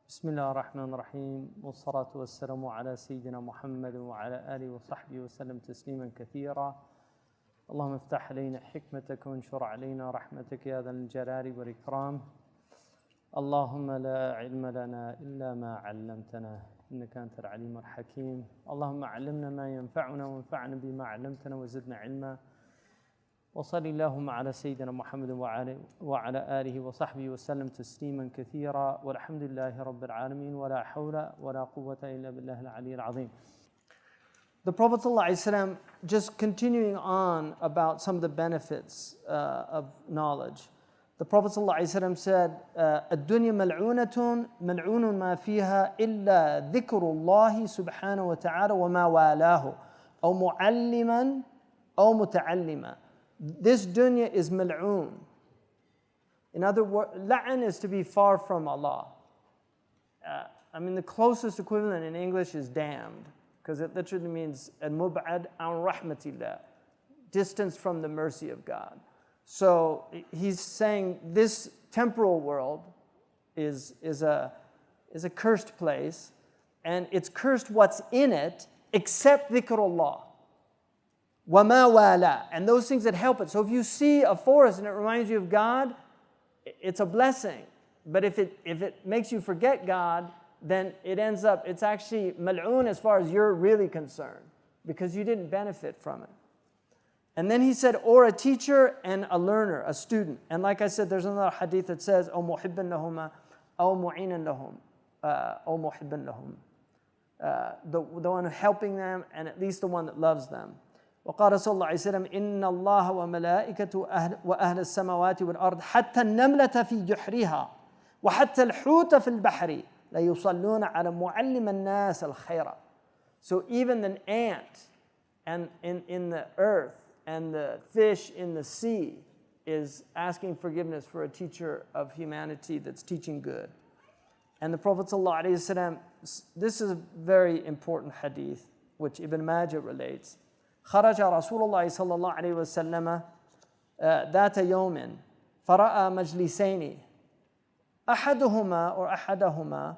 بسم الله الرحمن الرحيم والصلاة والسلام على سيدنا محمد وعلى آله وصحبه وسلم تسليما كثيرا. اللهم افتح علينا حكمتك وانشر علينا رحمتك يا ذا الجلال والإكرام. اللهم لا علم لنا إلا ما علمتنا إنك أنت العليم الحكيم. اللهم علمنا ما ينفعنا وانفعنا بما علمتنا وزدنا علما. وصل اللهم على سيدنا محمد وعلى آله وصحبه وسلم تسليما كثيرا والحمد لله رب العالمين ولا حول ولا قوة إلا بالله العلي العظيم. The Prophet ﷺ, just continuing on about some of the benefits of knowledge. The Prophet ﷺ said, الدنيا ملعونة ملعون ما فيها إلا ذكر الله سبحانه وتعالى وما والاه أو معلما أو متعلما. This dunya is mal'oon. In other words, la'an is to be far from Allah. The closest equivalent in English is damned, because it literally means al-mub'ad an rahmatillah, distance from the mercy of God. So he's saying this temporal world is a cursed place, and it's cursed what's in it except dhikrullah. وَمَا وَالَا, and those things that help it. So if you see a forest and it reminds you of God, it's a blessing. But if it makes you forget God, then it ends up, it's actually mal'oon as far as you're really concerned, because you didn't benefit from it. And then he said, or a teacher and a learner, a student. And like I said, there's another hadith that says, أو محبا لهما أو معينا لهم أو محبا لهم. The one helping them, and at least the one that loves them. وقال صلى الله عليه وسلم إن الله وملائكته وأهل السماوات والأرض حتى النملة في جحرها وحتى الحوت في البحر لا يصلون على معلم الناس الخير. So even an ant and in the earth and the fish in the sea is asking forgiveness for a teacher of humanity that's teaching good. And the Prophet صلى الله عليه وسلم, this is a very important hadith which Ibn Majah relates. خرج رسول الله صلى الله عليه وسلم ذات يوم فرأى مجلسين أحدهما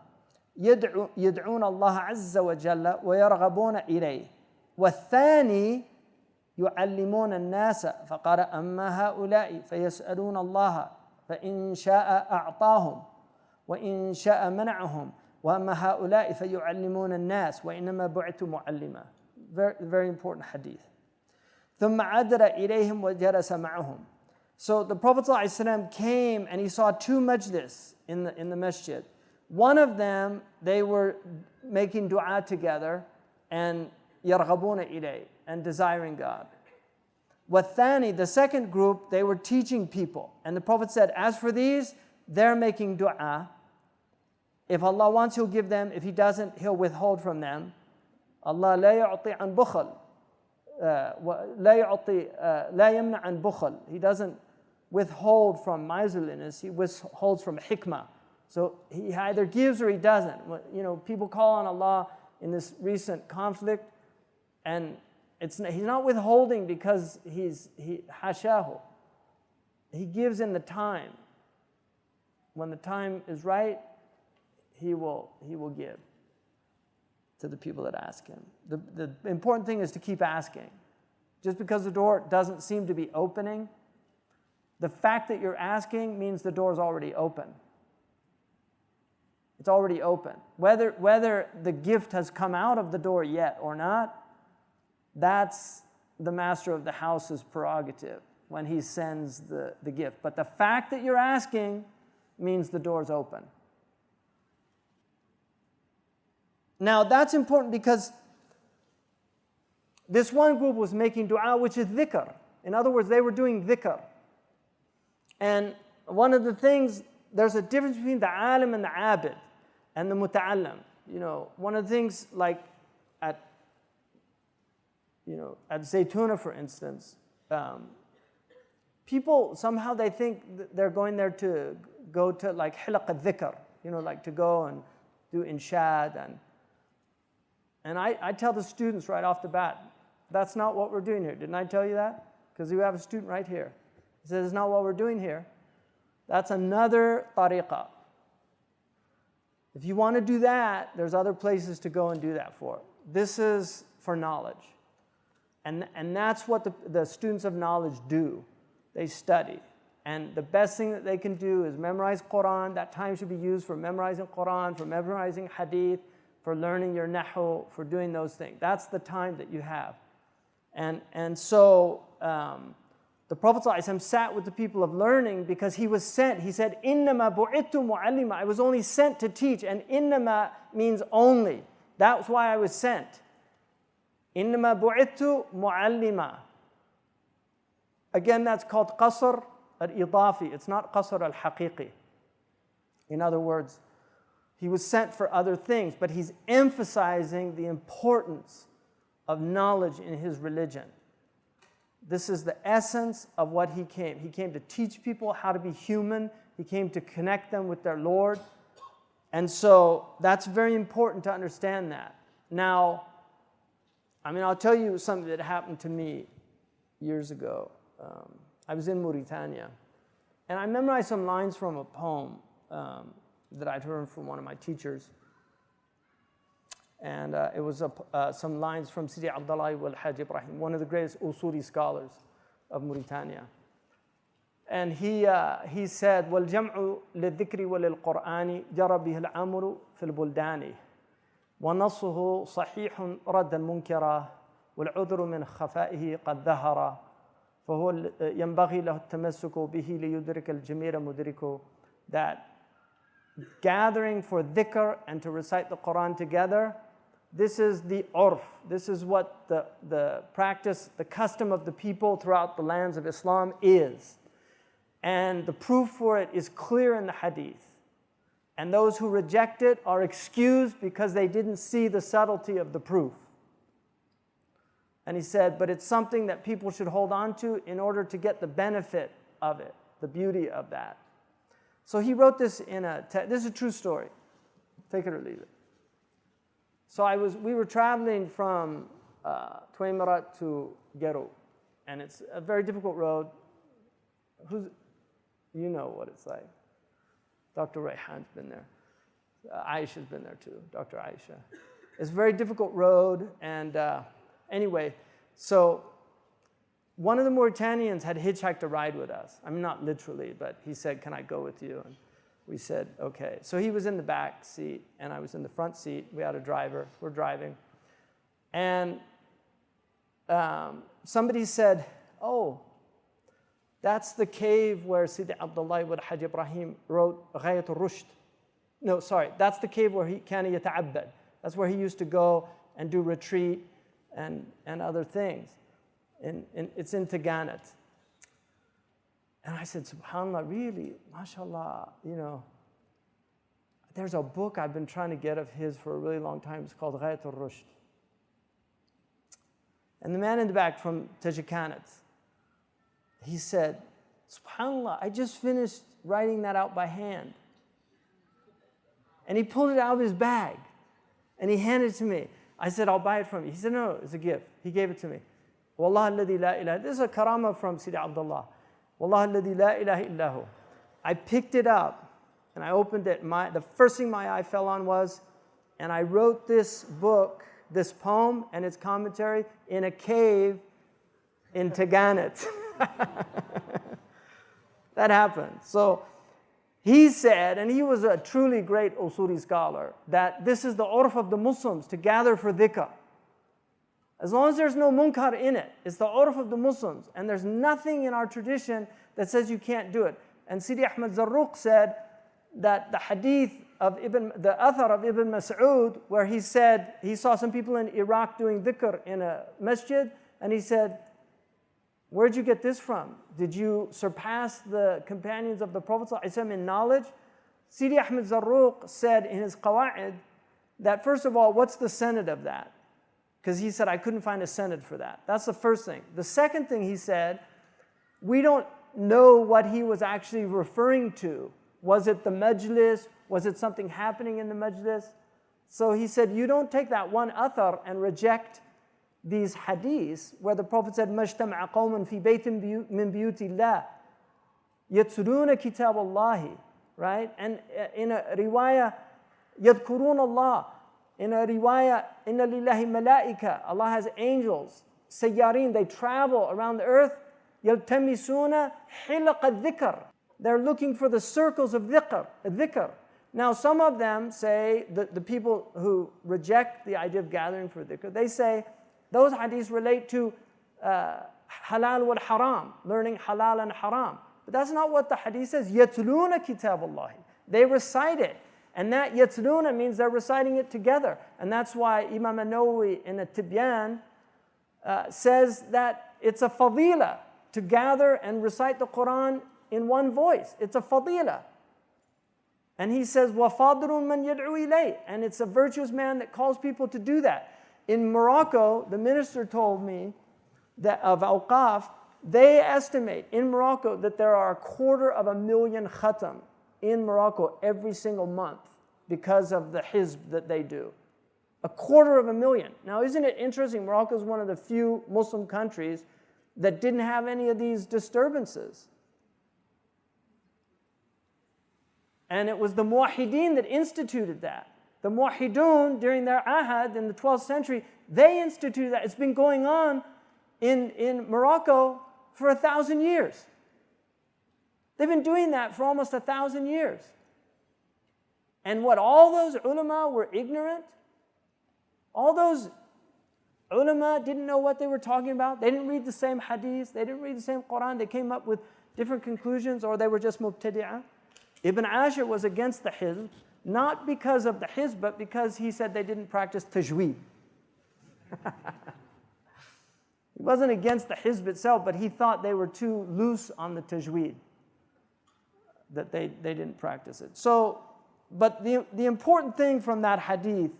يدعون الله عز وجل ويرغبون إليه والثاني يعلمون الناس فقال أما هؤلاء فيسألون الله فإن شاء أعطاهم وإن شاء منعهم وأما هؤلاء فيعلمون الناس وإنما بعثت معلما. Very, very important hadith. ثم عدل إليهم وجلس معهم. So the Prophet ﷺ came and he saw two majlis in the masjid. One of them, they were making dua together and يرغبون إليه, and desiring God. والثاني, the second group, they were teaching people. And the Prophet said, as for these, they're making dua. If Allah wants, He'll give them. If He doesn't, He'll withhold from them. Allah لا يعطي عن بخل لا يمنع عن بخل. He doesn't withhold from miserliness, He withholds from hikmah. So He either gives or He doesn't. People call on Allah in this recent conflict, and He's not withholding because He hashahu. He gives in the time. When the time is right, He will give to the people that ask Him. The important thing is to keep asking. Just because the door doesn't seem to be opening, the fact that you're asking means the door is already open. It's already open. Whether the gift has come out of the door yet or not, that's the master of the house's prerogative when he sends the gift. But the fact that you're asking means the door is open. Now that's important because this one group was making dua, which is dhikr. In other words, they were doing dhikr. And one of the things, there's a difference between the alim and the abid and the muta'allam. One of the things like at Zaytuna, for instance, people somehow they think they're going there to go to like hilaq al-dhikr, like to go and do inshad and I tell the students right off the bat, that's not what we're doing here. Didn't I tell you that? Because we have a student right here. He says, it's not what we're doing here. That's another tariqah. If you want to do that, there's other places to go and do that for. This is for knowledge. And that's what the students of knowledge do. They study. And the best thing that they can do is memorize Quran. That time should be used for memorizing Quran, for memorizing hadith, for learning your nahu, for doing those things. That's the time that you have. And so the Prophet ﷺ sat with the people of learning because he was sent. He said, إِنَّمَا بُعِثْتُ مُعَلِّمًا. I was only sent to teach. And إِنَّمَا means only. That's why I was sent. إِنَّمَا بُعِثْتُ مُعَلِّمًا. Again, that's called qasr al-idafi. It's not qasr al-haqiqi. In other words, he was sent for other things, but he's emphasizing the importance of knowledge in his religion. This is the essence of what he came. He came to teach people how to be human. He came to connect them with their Lord. And so that's very important to understand that. Now, I'll tell you something that happened to me years ago. I was in Mauritania, and I memorized some lines from a poem that I'd heard from one of my teachers. And it was some lines from Sidi Abdullah wal Hajj Ibrahim, one of the greatest Usuli scholars of Mauritania. And he said, وَالْجَمْعُ لِلذِّكْرِ وَلِلْقُرْآنِ جَرَى بِهِ الْأَمْرُ فِي الْبُلْدَانِ وَنَصُّهُ صَحِيحٌ رَدًّا مُنْكَرًا وَالْعُذْرُ مِنْ خَفَائِهِ قَدْ ظَهَرَ فهو ينبغي له التمسك به ليدرك الجميع مدركه. That gathering for dhikr and to recite the Quran together, this is the urf. This is what the practice, the custom of the people throughout the lands of Islam is. And the proof for it is clear in the hadith. And those who reject it are excused because they didn't see the subtlety of the proof. And he said, but it's something that people should hold on to in order to get the benefit of it, the beauty of that. So he wrote this this is a true story. Take it or leave it. So we were traveling from Tuaimarat to Gero, and it's a very difficult road. You know what it's like. Dr. Rayhan's been there. Aisha's been there too, Dr. Aisha. It's a very difficult road, and anyway, so one of the Mauritanians had hitchhiked a ride with us. Not literally, but he said, can I go with you? And we said, okay. So he was in the back seat, and I was in the front seat. We had a driver. We're driving. And somebody said, oh, that's the cave where Sidi Abdullah ibn Hajj Ibrahim wrote Ghayat al-Rushd. No, sorry. That's the cave where he kana yata'abbad. That's where he used to go and do retreat and other things. It's in Tiganat. And I said, SubhanAllah, really, mashallah, there's a book I've been trying to get of his for a really long time. It's called Ghayat al-Rushd. And the man in the back from Tajikanat, he said, SubhanAllah, I just finished writing that out by hand. And he pulled it out of his bag, and he handed it to me. I said, I'll buy it from you. He said, no, it's a gift. He gave it to me. Wallah alladhi la ilaha. This is a karama from Sidi Abdullah. Wallah alladhi la ilaha illahu. I picked it up and I opened it. The first thing my eye fell on was, and I wrote this book, this poem and its commentary in a cave in Tiganat. That happened. So he said, and he was a truly great Usuli scholar, that this is the urf of the Muslims to gather for dhikr. As long as there's no munkar in it, it's the urf of the Muslims. And there's nothing in our tradition that says you can't do it. And Sidi Ahmad Zarruq said that the hadith of the athar of Ibn Mas'ud, where he said he saw some people in Iraq doing dhikr in a masjid, and he said, where'd you get this from? Did you surpass the companions of the Prophet ﷺ in knowledge? Sidi Ahmad Zarruq said in his Qawa'id that, first of all, what's the sanad of that? Because he said, I couldn't find a sanad for that. That's the first thing. The second thing he said, we don't know what he was actually referring to. Was it the majlis? Was it something happening in the majlis? So he said, you don't take that one athar and reject these hadiths where the Prophet said, مَجْتَمَعَ قَوْمًا فِي بَيْتٍ مِّن بِيُوتِ اللَّهِ يَتْلُونَ كِتَابَ اللَّهِ. Right? And in a riwayah, يذكرون الله. In a riwayah, إن لله ملائكة, Allah has angels, سيارين, they travel around the earth. يلتمسون حلق الذكر. They're looking for the circles of dhikr. Now some of them say, the people who reject the idea of gathering for dhikr, they say those hadiths relate to halal wal haram, learning halal and haram. But that's not what the hadith says. يَتْلُونَ كِتَابَ اللَّهِ. They recite it. And that يَتْلُونَ means they're reciting it together. And that's why Imam an-Nawawi in At-Tibyan says that it's a fadila to gather and recite the Quran in one voice. It's a fadila. And he says, وَفَاضِرٌ مَنْ يَدْعُو إِلَيْهِ. And it's a virtuous man that calls people to do that. In Morocco, the minister told me that of Awqaf, they estimate in Morocco that there are 250,000 khatam in Morocco every single month because of the hizb that they do. 250,000. Now, isn't it interesting? Morocco is one of the few Muslim countries that didn't have any of these disturbances. And it was the Muwahideen that instituted that. The Muwahidun, during their ahad in the 12th century, they instituted that. It's been going on in Morocco for 1,000 years. They've been doing that for almost 1,000 years. And what, all those ulama were ignorant? All those ulama didn't know what they were talking about. They didn't read the same hadith. They didn't read the same Quran. They came up with different conclusions, or they were just mubtadi'ah. Ibn Ashir was against the hizb, not because of the hizb, but because he said they didn't practice tajweed. He wasn't against the hizb itself, but he thought they were too loose on the tajweed, that they didn't practice it. So, but the important thing from that hadith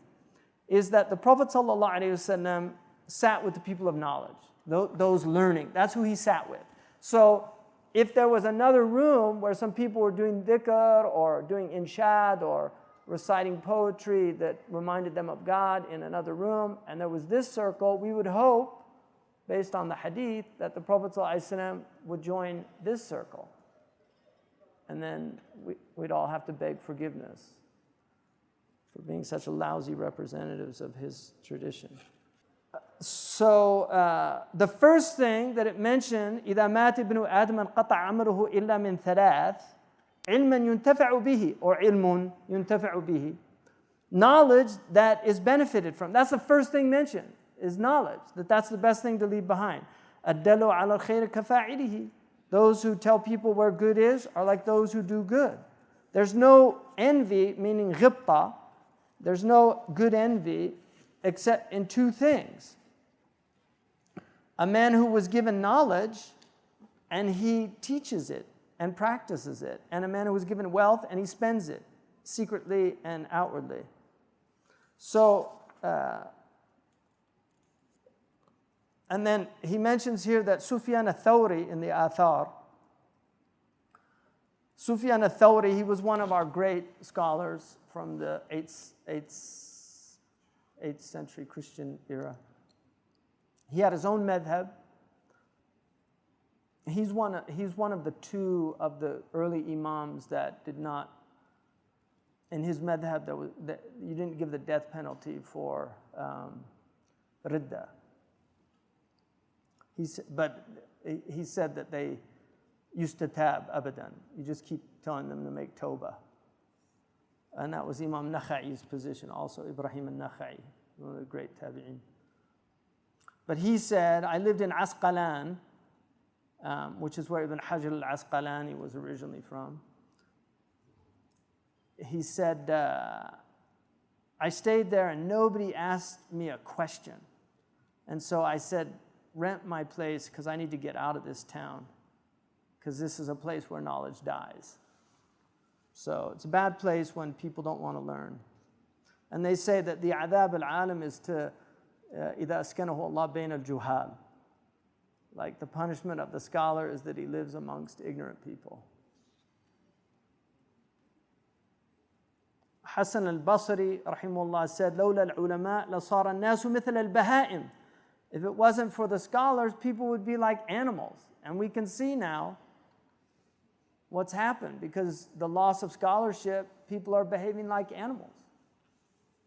is that the Prophet ﷺ sat with the people of knowledge, those learning. That's who he sat with. So if there was another room where some people were doing dhikr or doing inshad or reciting poetry that reminded them of God in another room, and there was this circle, we would hope, based on the hadith, that the Prophet ﷺ would join this circle. And then we'd all have to beg forgiveness for being such lousy representatives of his tradition. So the first thing that it mentioned, إِذَا مَاتِ ابْنُ آدَمَ انْقَطَعَ عَمْرُهُ إِلَّا مِنْ ثَلَاثٍ عِلْمًا يُنْتَفَعُ بِهِ, or عِلْمٌ يُنْتَفَعُ بِهِ. Knowledge that is benefited from. That's the first thing mentioned, is knowledge, that's the best thing to leave behind. الدَّلُّ عَلَى الْخَيْرِ كَفَاعِلِهِ. Those who tell people where good is are like those who do good. There's no envy, meaning ghibta. There's no good envy except in two things. A man who was given knowledge and he teaches it and practices it. And a man who was given wealth and he spends it secretly and outwardly. So, and then he mentions here that Sufyan al-Thawri in the Athar. Sufyan al-Thawri, he was one of our great scholars from the 8th century Christian era. He had his own madhab. He's one of the two of the early imams that did not, in his madhab, you didn't give the death penalty for ridda. But he said that they used to tab abadan. You just keep telling them to make tawbah. And that was Imam Nakha'i's position also, Ibrahim al-Nakha'i, one of the great tabi'in. But he said, I lived in Asqalan, which is where Ibn Hajar al-Asqalani was originally from. He said, I stayed there and nobody asked me a question. And so I said, rent my place because I need to get out of this town, because this is a place where knowledge dies. So it's a bad place when people don't want to learn. And they say that the adab al-alim is to إِذَا أَسْكَنَهُ اللَّهُ بَيْنَ الْجُهَالِ. Like the punishment of the scholar is that he lives amongst ignorant people. Hassan al-Basri, rahimahullah, said, لَوْلَا الْعُلَمَاء لَصَارَ النَّاسُ مِثْلَ الْبَهَائِمِ. If it wasn't for the scholars, people would be like animals. And we can see now what's happened. Because the loss of scholarship, people are behaving like animals.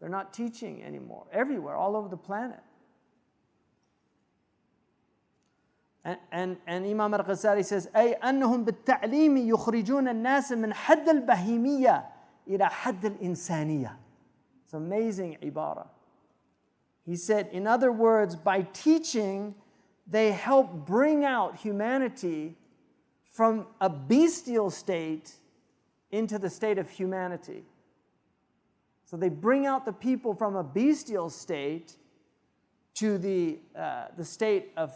They're not teaching anymore, everywhere, all over the planet. And Imam Al-Ghazali says, أي أنهم بالتعليم يخرجون الناس من حد البهيمية إلى حد الإنسانية. It's amazing ibara. He said, in other words, by teaching, they help bring out humanity from a bestial state into the state of humanity. So they bring out the people from a bestial state to the state of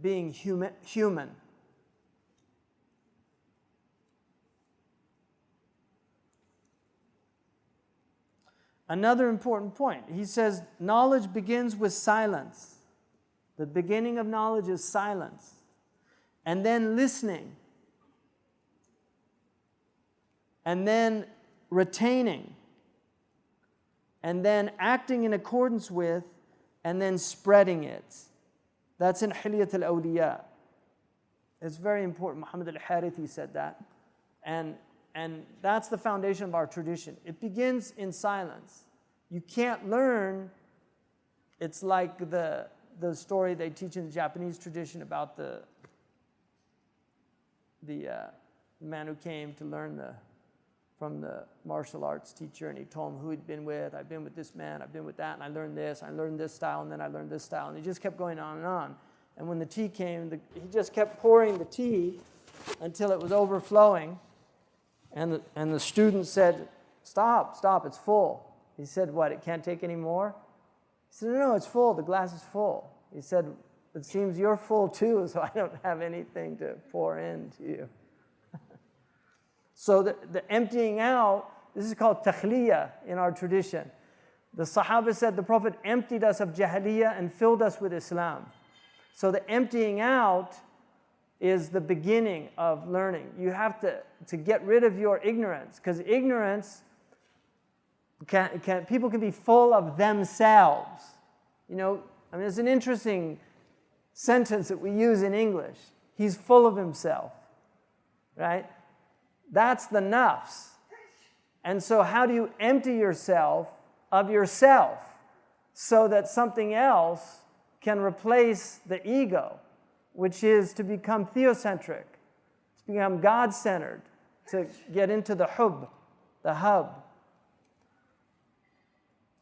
being human. Another important point, he says, knowledge begins with silence. The beginning of knowledge is silence. And then listening. And then retaining. And then acting in accordance with, and then spreading it. That's in Hilyat al-Awliya. It's very important. Muhammad al-Harithi said that. And that's the foundation of our tradition. It begins in silence. You can't learn. It's like the story they teach in the Japanese tradition about the man who came to learn from the martial arts teacher, and he told him who he'd been with. I've been with this man, I've been with that, and I learned this style, and then I learned this style. And he just kept going on and on. And when the tea came, he just kept pouring the tea until it was overflowing. And the student said, stop, it's full. He said, what, it can't take any more? He said, no, it's full, the glass is full. He said, it seems you're full too, so I don't have anything to pour into you. So the emptying out, this is called takhliya in our tradition. The Sahaba said the Prophet emptied us of Jahiliyyah and filled us with Islam. So the emptying out is the beginning of learning. You have to get rid of your ignorance, because ignorance, people can be full of themselves. You know, I mean, it's an interesting sentence that we use in English. He's full of himself, right? That's the nafs. And so how do you empty yourself of yourself so that something else can replace the ego, which is to become theocentric, to become God-centered, to get into the hub.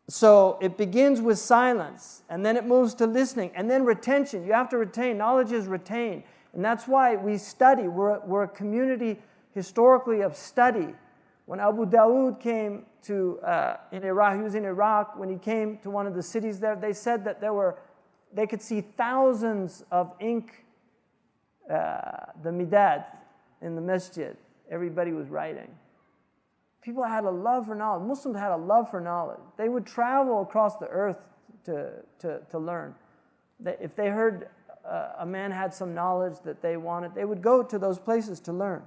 So it begins with silence, and then it moves to listening, and then retention. You have to retain. Knowledge is retained. And that's why we study. We're a community historically of study. When Abu Dawood came to in Iraq, he was in Iraq. When he came to one of the cities there, they said that they could see thousands of ink, the midad in the masjid. Everybody was writing. People had a love for knowledge. Muslims had a love for knowledge. They would travel across the earth to learn. If they heard a man had some knowledge that they wanted, they would go to those places to learn.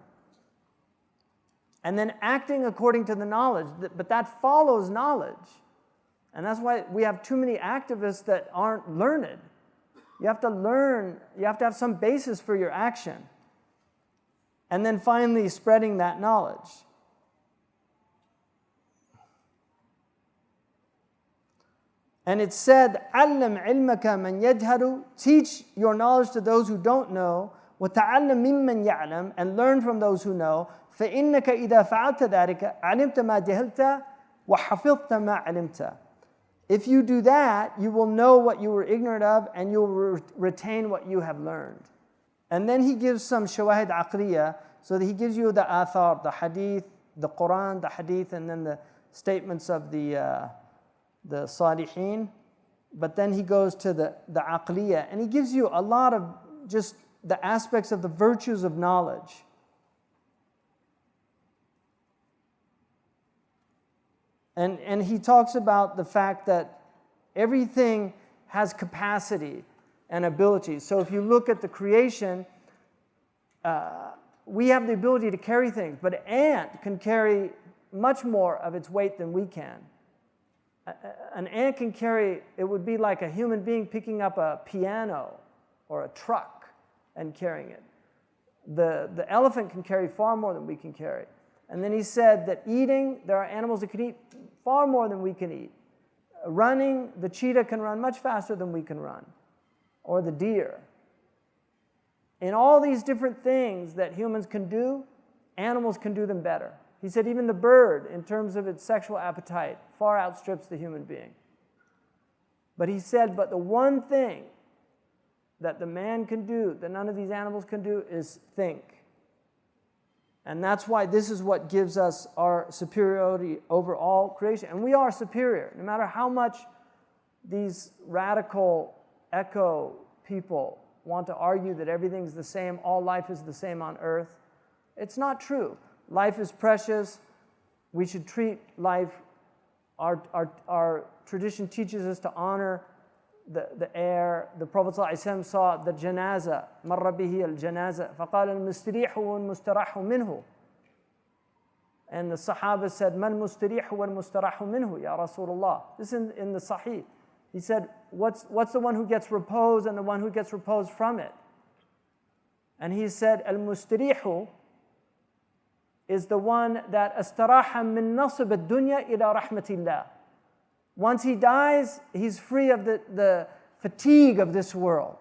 And then acting according to the knowledge, but that follows knowledge. And that's why we have too many activists that aren't learned. You have to learn, you have to have some basis for your action. And then finally, spreading that knowledge. And it said, عَلَّمْ عِلْمَكَ مَنْ يَجْهَلُ, teach your knowledge to those who don't know, وَتَعَلَّمْ مِمَّنْ يَعْلَمْ, and learn from those who know. فَإِنَّكَ إِذَا فَعَلْتَ ذَلِكَ عَلِمْتَ مَا جَهِلْتَ وَحَفِظْتَ مَا عَلِمْتَ. If you do that, you will know what you were ignorant of, and you will retain what you have learned. And then he gives some shawahid aqliya, so that he gives you the athar, the hadith, the Quran, the hadith, and then the statements of the salihin. But then he goes to the aqliya, and he gives you a lot of just the aspects of the virtues of knowledge. And he talks about the fact that everything has capacity and ability. So if you look at the creation, we have the ability to carry things, but an ant can carry much more of its weight than we can. An ant can carry, it would be like a human being picking up a piano or a truck and carrying it. The elephant can carry far more than we can carry. And then he said that eating, there are animals that can eat far more than we can eat. running, the cheetah can run much faster than we can run, or the deer. In all these different things that humans can do, animals can do them better. He said even the bird, in terms of its sexual appetite, far outstrips the human being. But he said, but the one thing that the man can do, that none of these animals can do, is think. And that's why this is what gives us our superiority over all creation. And we are superior, no matter how much these radical echo people want to argue that everything's the same, all life is the same on earth. It's not true. Life is precious. We should treat life, our tradition teaches us to honor the air. The Prophet ﷺ saw the janaza, marra bihi al-janaza, فقال المستريح والمستراح منه. And the Sahaba said, man mustarih wal mustarahu minhu, ya Rasulullah. This is in the Sahih. He said, what's the one who gets repose and the one who gets repose from it? And he said, al-mustarihu is the one that astaraha min nasib ad-dunya ila rahmatillah. Once he dies, he's free of the fatigue of this world.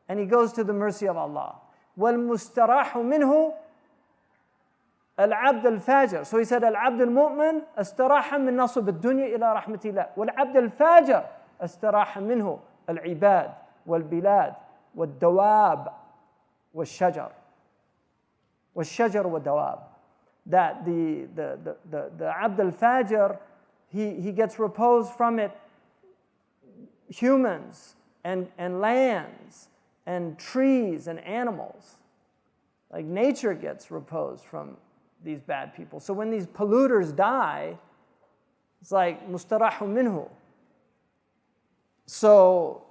And he goes to the mercy of Allah. وَالْمُسْتَرَاحُ مِنْهُ الْعَبْدُ الْفَاجِرُ. So he said, الْعَبْدُ الْمُؤْمِنُ أَسْتَرَاحَ مِنْ نَصْبِ الدُّنْيَا إِلَى رَحْمَةِ اللَّهِ وَالْعَبْدُ الْفَاجِرُ أَسْتَرَاحَ مِنْهُ الْعِبَادُ وَالْبِلَادُ وَالدَّوَابُ وَالشَّجَرُ وَالدَّوَابُ. That the Abd al-Fajr, he gets repose from it, humans and lands and trees and animals. Like nature gets repose from these bad people. So when these polluters die, it's like mustarahu minhu. So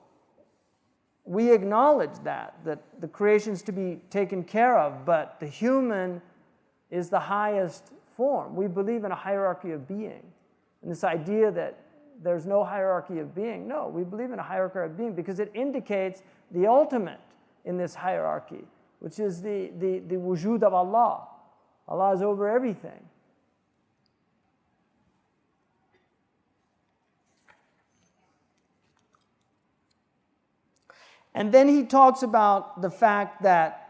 we acknowledge that the creation is to be taken care of, but the human is the highest form. We believe in a hierarchy of being. And this idea that there's no hierarchy of being, no, we believe in a hierarchy of being because it indicates the ultimate in this hierarchy, which is the wujud of Allah. Allah is over everything. And then he talks about the fact that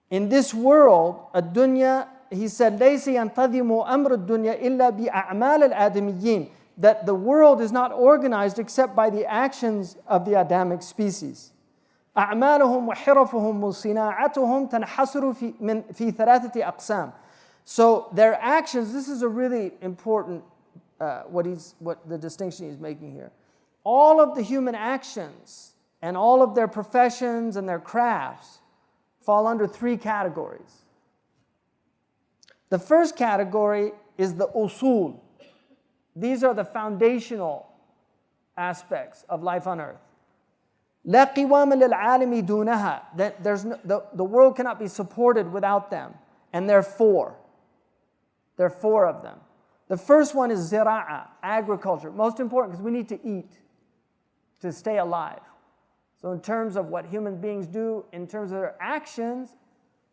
in this world, ad-dunya, he said, لَيْسَ يَنْتَظِمُ أَمْرُ الدُّنْيَا إِلَّا بِأَعْمَالِ الْآدَمِيِّينَ. That the world is not organized except by the actions of the Adamic species. أعمالهم وحرفهم وصناعتهم تنحصر في ثلاثة أقسام. So their actions, this is a really important, what the distinction he's making here. All of the human actions and all of their professions and their crafts fall under three categories. The first category is the usul. These are the foundational aspects of life on earth. لا قوام للعالم دونها. That the world cannot be supported without them. And there are four. There are four of them. The first one is zira'a, agriculture. Most important because we need to eat to stay alive. So in terms of what human beings do, in terms of their actions,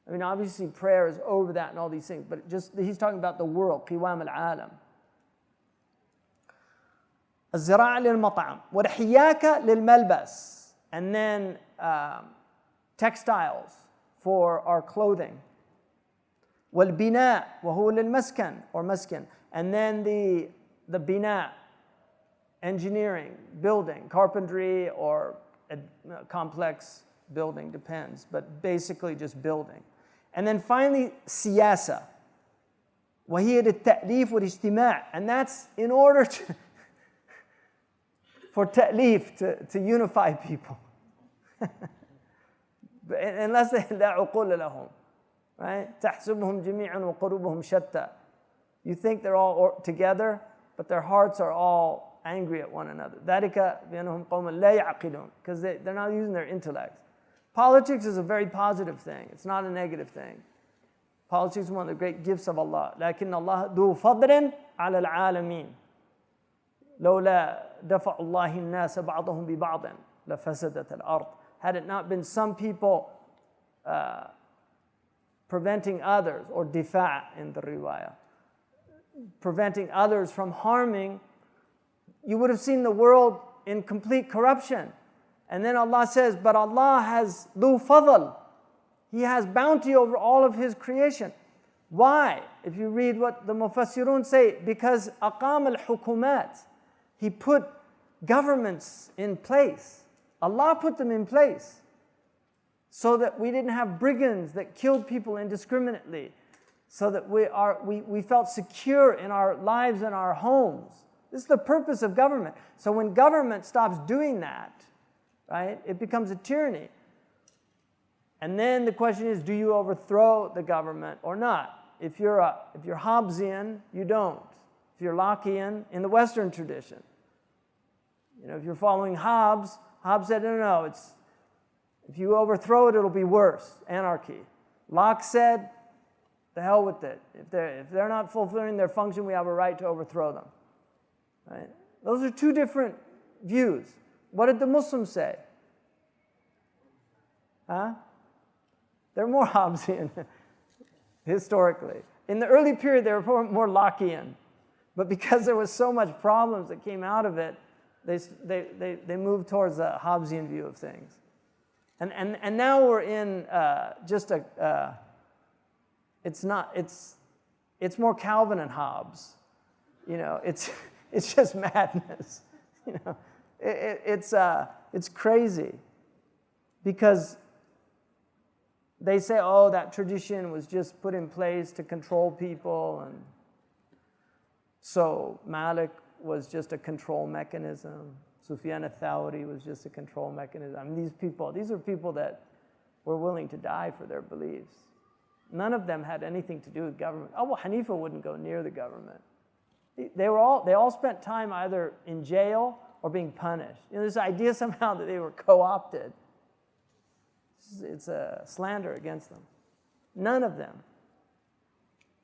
I mean, obviously prayer is over that and all these things, but just he's talking about the world, قوام العالم. الزراعة للمطعم والحياكة للملبس. And then textiles for our clothing. والبناء وهو للمسكن or مسكن. And then the bina, engineering, building, carpentry or a complex building, depends, but basically just building. And then finally, siyasa. وهي للتأليف والاجتماع. And that's in order for ta'lif, to unify people. Unless they لا عقول لهم. Right? تحسبهم جميعا وقلوبهم شتى. You think they're all together, but their hearts are all angry at one another. ذلك بأنهم قوم لا يعقلون. Because they're not using their intellect. Politics is a very positive thing. It's not a negative thing. Politics is one of the great gifts of Allah. لكن الله ذو فضل على العالمين. لولا دفع الله الناس بعضهم ببعض لفسدت الأرض. Had it not been some people preventing others, or difa' in the riwayah, preventing others from harming, you would have seen the world in complete corruption. And then Allah says, but Allah has Dhu Fadl. He has bounty over all of His creation. Why? If you read what the Mufassirun say, because aqam al-hukumat. He put governments in place. Allah put them in place so that we didn't have brigands that killed people indiscriminately, so that we felt secure in our lives and our homes. This is the purpose of government. So when government stops doing that, right, it becomes a tyranny. And then the question is, do you overthrow the government or not? If you're Hobbesian, you don't. If you're Lockean, in the Western tradition, if you're following Hobbes said, no, if you overthrow it, it'll be worse, anarchy. Locke said, the hell with it. If they're not fulfilling their function, we have a right to overthrow them. Right? Those are two different views. What did the Muslims say? They're more Hobbesian, historically. In the early period, they were more Lockean. But because there was so much problems that came out of it, they moved towards a Hobbesian view of things. And now we're in just it's more Calvin and Hobbes. It's just madness. It's crazy. Because they say, oh, that tradition was just put in place to control people, and so Malik was just a control mechanism. Sufyan al-Thawri was just a control mechanism. I mean, these are people that were willing to die for their beliefs. None of them had anything to do with government. Abu Hanifa wouldn't go near the government. They all spent time either in jail or being punished. This idea somehow that they were co-opted. It's a slander against them. None of them.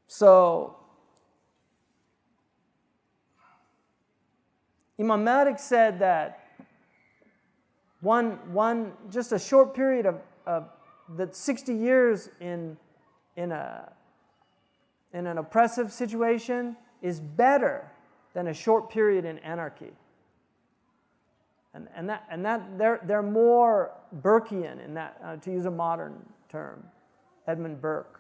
So Imam Malik said that just a short period of the 60 years in an oppressive situation is better than a short period in anarchy. And that they're more Burkean in that, to use a modern term, Edmund Burke.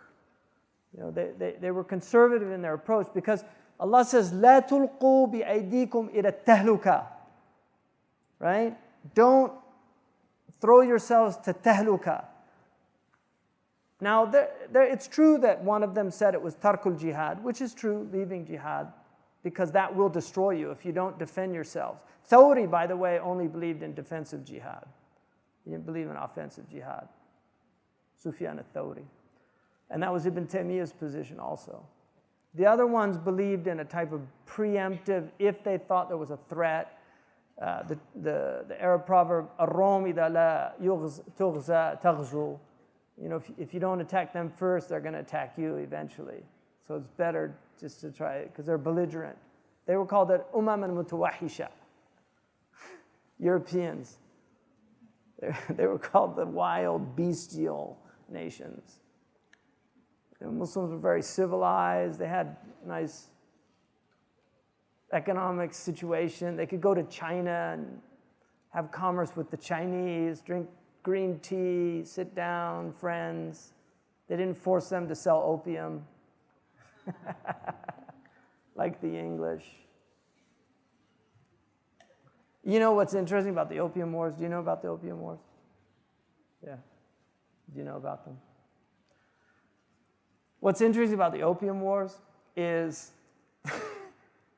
They were conservative in their approach because Allah says, "La tulqu bi aydikum ila tahluka." Right? Don't throw yourselves to tahluka. Now, it's true that one of them said it was tarkul jihad, which is true, leaving jihad, because that will destroy you if you don't defend yourselves. Thawri, by the way, only believed in defensive jihad. He didn't believe in offensive jihad. Sufyan al-Thawri. And that was Ibn Taymiyyah's position also. The other ones believed in a type of preemptive, if they thought there was a threat. The Arab proverb, "Ar-Rum idha la tughza taghzu." If you don't attack them first, they're going to attack you eventually. So it's better just to try it, because they're belligerent. They were called the Umam al-Mutawahisha. Europeans. They were called the wild, bestial nations. The Muslims were very civilized. They had nice economic situation. They could go to China and have commerce with the Chinese, drink green tea, sit down, friends. They didn't force them to sell opium like the English. You know what's interesting about the Opium Wars? Do you know about the Opium Wars? Yeah. Do you know about them? What's interesting about the Opium Wars is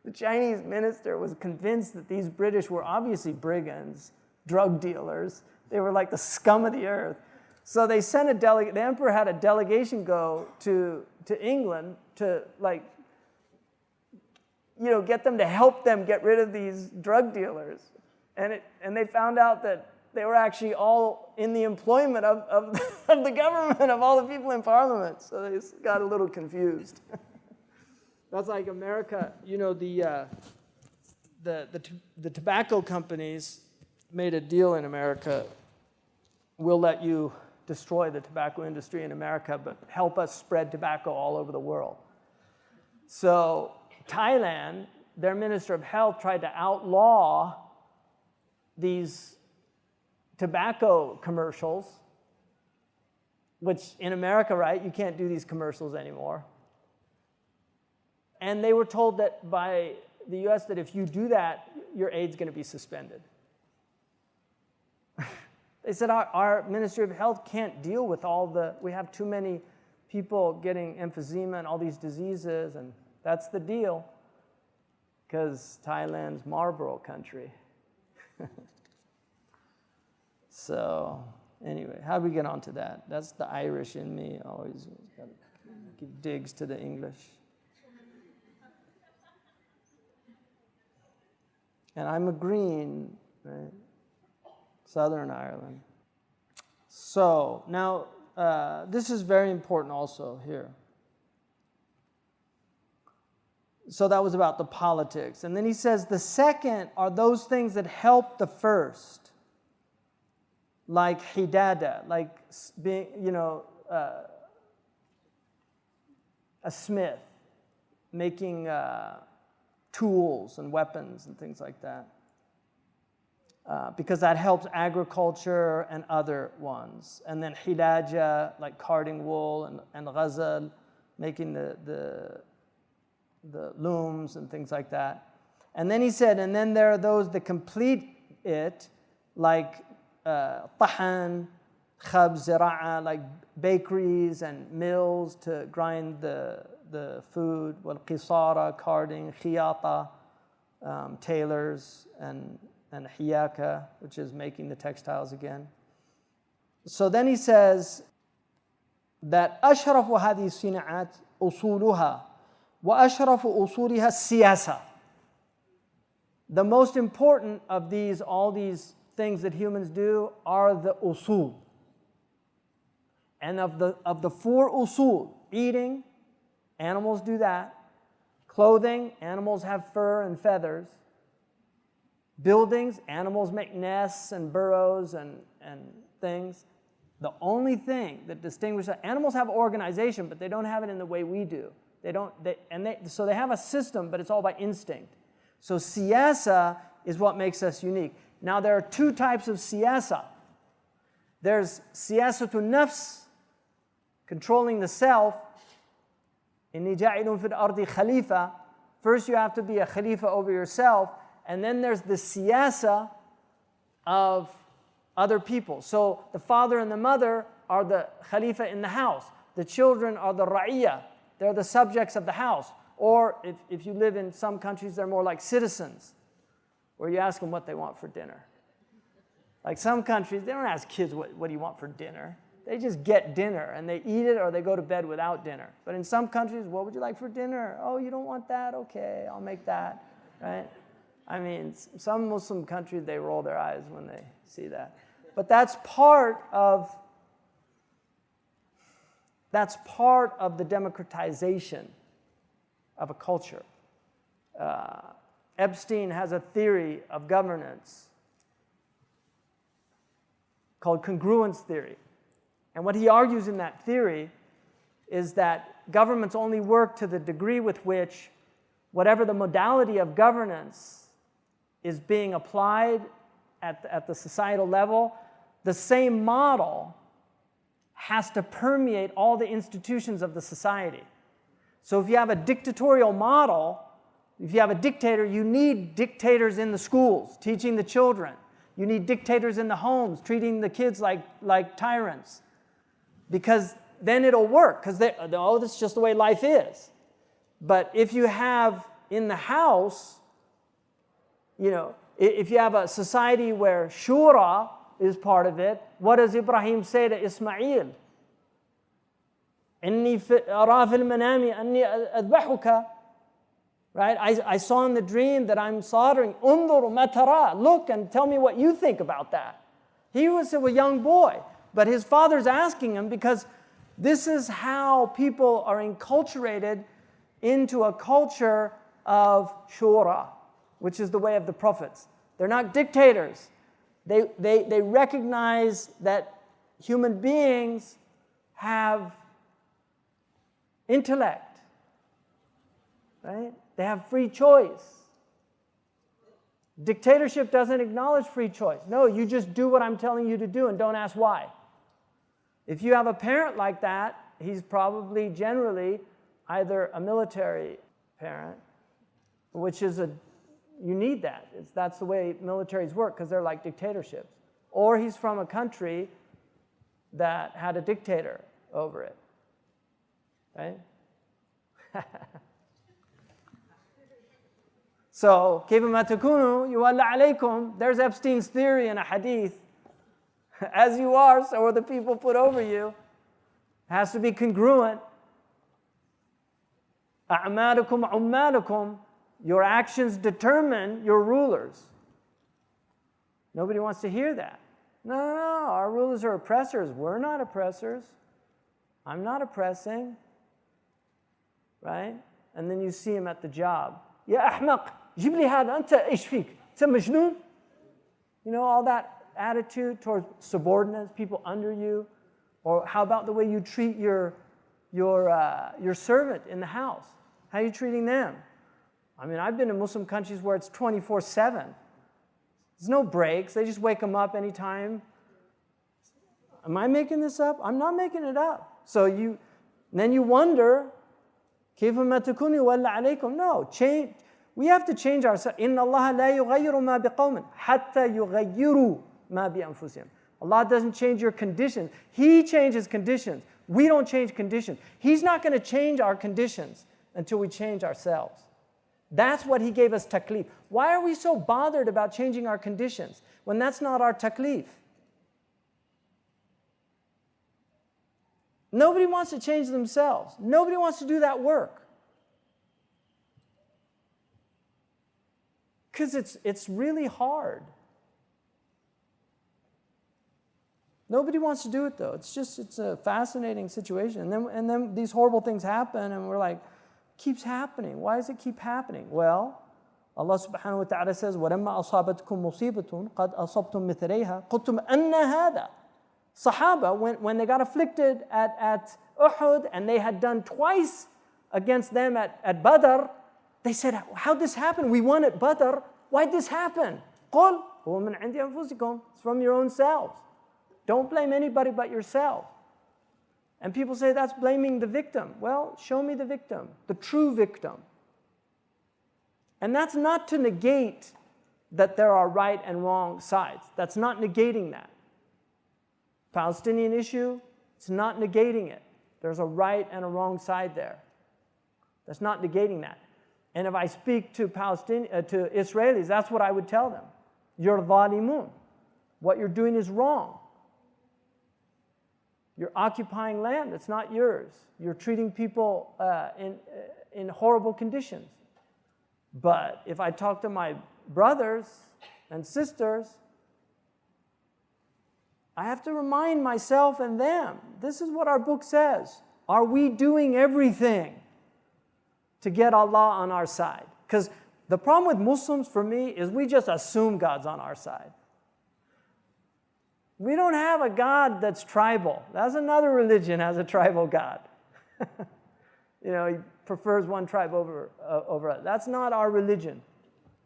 the Chinese minister was convinced that these British were obviously brigands, drug dealers. They were like the scum of the earth. So they sent a delegate. The emperor had a delegation go to England to get them to help them get rid of these drug dealers. And they found out that they were actually all in the employment of the government, of all the people in parliament. So they got a little confused. That's like America. The tobacco companies made a deal in America. We'll let you destroy the tobacco industry in America, but help us spread tobacco all over the world. So Thailand, their Minister of Health tried to outlaw these tobacco commercials, which in America, right, you can't do these commercials anymore. And they were told that by the US that if you do that, your aid's going to be suspended. They said our Ministry of Health can't deal with we have too many people getting emphysema and all these diseases, and that's the deal, because Thailand's Marlboro country. So anyway, how do we get onto that? That's the Irish in me, always got to give digs to the English. And I'm a green, right? Southern Ireland. So now, this is very important also here. So that was about the politics. And then he says the second are those things that help the first, like hidada, like being, a smith, making tools and weapons and things like that. Because that helps agriculture and other ones. And then hidaja, like carding wool, and Al-Ghazali, making the looms and things like that. And then he said, and then there are those that complete it, like tahan, khab, zira'a, like bakeries and mills to grind the food, wal qisara, carding, khiyata, tailors, and hiyaka, which is making the textiles again. So then he says that أشرف هذه الصناعات أصولها وأشرف أصولها السياسة. The most important of all these things that humans do are the usul. And of the four usul, eating, animals do that. Clothing, animals have fur and feathers. Buildings, animals make nests and burrows and things. The only thing that distinguishes animals have organization, but they don't have it in the way we do. So they have a system, but it's all by instinct. So siyasa is what makes us unique. Now there are two types of siyasa. There's siyasatun nafs, controlling the self. Inni ja'ilun fil ardi khalifa. First you have to be a khalifa over yourself. And then there's the siyasa of other people. So the father and the mother are the khalifa in the house. The children are the ra'iyah. They're the subjects of the house. Or if you live in some countries, they're more like citizens, where you ask them what they want for dinner. Like some countries, they don't ask kids, what do you want for dinner? They just get dinner, and they eat it, or they go to bed without dinner. But in some countries, what would you like for dinner? Oh, you don't want that? Okay, I'll make that, right? I mean, some Muslim countries, they roll their eyes when they see that. But that's part of the democratization of a culture. Epstein has a theory of governance called congruence theory. And what he argues in that theory is that governments only work to the degree with which whatever the modality of governance is being applied at the societal level, the same model has to permeate all the institutions of the society. So if you have a dictatorial model, if you have a dictator, you need dictators in the schools, teaching the children. You need dictators in the homes, treating the kids like tyrants. Because then it'll work, because this is just the way life is. But if you have in the house, if you have a society where shura is part of it, what does Ibrahim say to Ismail? إِنِّي أَرَى فِي الْمَنَامِ أَنِّي أَذْبَحُكَ. Right? I saw in the dream that I'm slaughtering. انظر ما ترى. Look and tell me what you think about that. He was a young boy, but his father's asking him because this is how people are enculturated into a culture of shura, which is the way of the prophets. They're not dictators. They recognize that human beings have intellect, right? They have free choice. Dictatorship doesn't acknowledge free choice. No, you just do what I'm telling you to do and don't ask why. If you have a parent like that, he's probably generally either a military parent, which is you need that. That's the way militaries work because they're like dictatorships. Or he's from a country that had a dictator over it. Right? So, كيف ما تكونوا يولى عليكم. There's Epstein's theory in a hadith. As you are, so are the people put over you. It has to be congruent. أعمالكم عمالكم. Your actions determine your rulers. Nobody wants to hear that. No, our rulers are oppressors. We're not oppressors. I'm not oppressing. Right? And then you see him at the job. يا أحمق جيب لي هذا أنت إيش فيك؟ أنت مجنون? You know, all that attitude towards subordinates, people under you. Or how about the way you treat your servant in the house? How are you treating them? I mean, I've been in Muslim countries where it's 24/7. There's no breaks. They just wake them up anytime. Am I making this up? I'm not making it up. So then you wonder, كيف ما تكونوا يولى عليكم. No, change. We have to change ourselves. إن الله لا يغير ما بقوم حتى يغيروا ما بأنفسهم. Allah doesn't change your conditions. He changes conditions. We don't change conditions. He's not going to change our conditions until we change ourselves. That's what He gave us taklif. Why are we so bothered about changing our conditions when that's not our taklif? Nobody wants to change themselves. Nobody wants to do that work. Because it's really hard. Nobody wants to do it though. It's a fascinating situation. And then these horrible things happen and we're like, keeps happening. Why does it keep happening? Well, Allah subhanahu wa ta'ala says, وَلَمَّا أَصَابَتْكُم مُّصِيبَةٌ قَدْ أَصَبْتُم مِّثْلَيْهَا قُلْتُمْ أَنَّ هَذَا. Sahaba, when they got afflicted at Uhud and they had done twice against them at Badr, they said, how'd this happen? We won at Badr. Why'd this happen? قُلْ هُوَ مِنْ عِنْدِ أَنفُسِكُمْ. It's from your own selves. Don't blame anybody but yourself. And people say that's blaming the victim. Well, show me the victim, the true victim. And that's not to negate that there are right and wrong sides. That's not negating that. Palestinian issue, it's not negating it. There's a right and a wrong side there. That's not negating that. And if I speak to to Israelis, that's what I would tell them. You're dhalimun. What you're doing is wrong. You're occupying land that's not yours. You're treating people in horrible conditions. But if I talk to my brothers and sisters, I have to remind myself and them, this is what our book says. Are we doing everything to get Allah on our side? Because the problem with Muslims for me is we just assume God's on our side. We don't have a God that's tribal. That's another religion has a tribal God. He prefers one tribe over others. That's not our religion.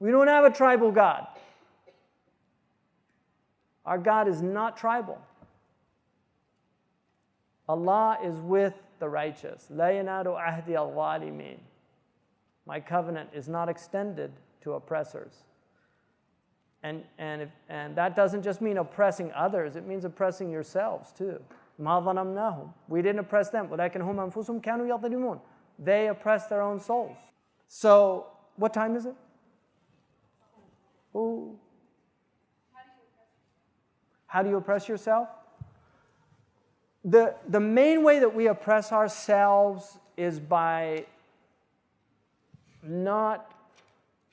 We don't have a tribal God. Our God is not tribal. Allah is with the righteous. لا ينال عهد الظالمين. My covenant is not extended to oppressors. And that doesn't just mean oppressing others, it means oppressing yourselves too. ما ظلمناهم. We didn't oppress them. ولكن هم أنفسهم كانوا يظلمون. They oppressed their own souls. So, what time is it? Ooh. How do you oppress yourself? The main way that we oppress ourselves is by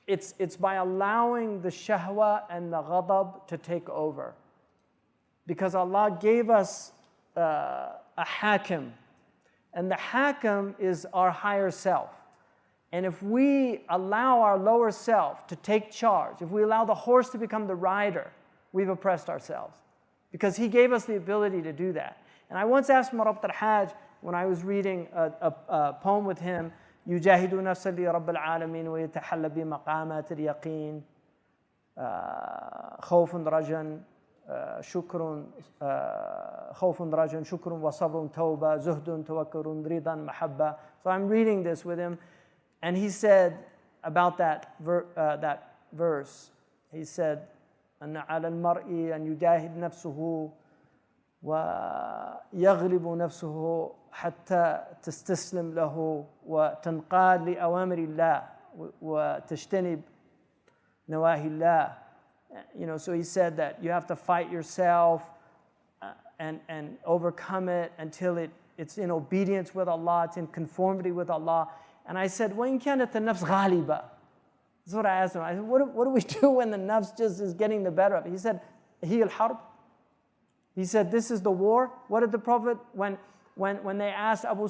it's by allowing the shahwa and the ghadab to take over. Because Allah gave us a hakim. And the hakim is our higher self. And if we allow our lower self to take charge, if we allow the horse to become the rider, we've oppressed ourselves. Because He gave us the ability to do that. And I once asked Marabt al-Hajj, when I was reading a poem with him, يجاهد نفسه لرب العالمين ويتحلى بمقامات اليقين خوف رجا شكر خوف رجا شكر وصبر توبة زهد توكل رضا محبة. So I'm reading this with him, and he said about that verse, he said أن على المرء أن يجاهد نفسه ويغلب نفسه حتى تستسلم له وتنقاد لأوامر الله وتجتنب نواهي الله. So he said that you have to fight yourself and overcome it until it's in obedience with Allah, it's in conformity with Allah. And I said, وَإِنْ كَانَتْ النَّفْسُ غَالِبًا. That's what I asked him. I said, what do we do when the nafs just is getting the better of it? He said, هي الحرب. He said, this is the war. What did the Prophet, when they asked Abu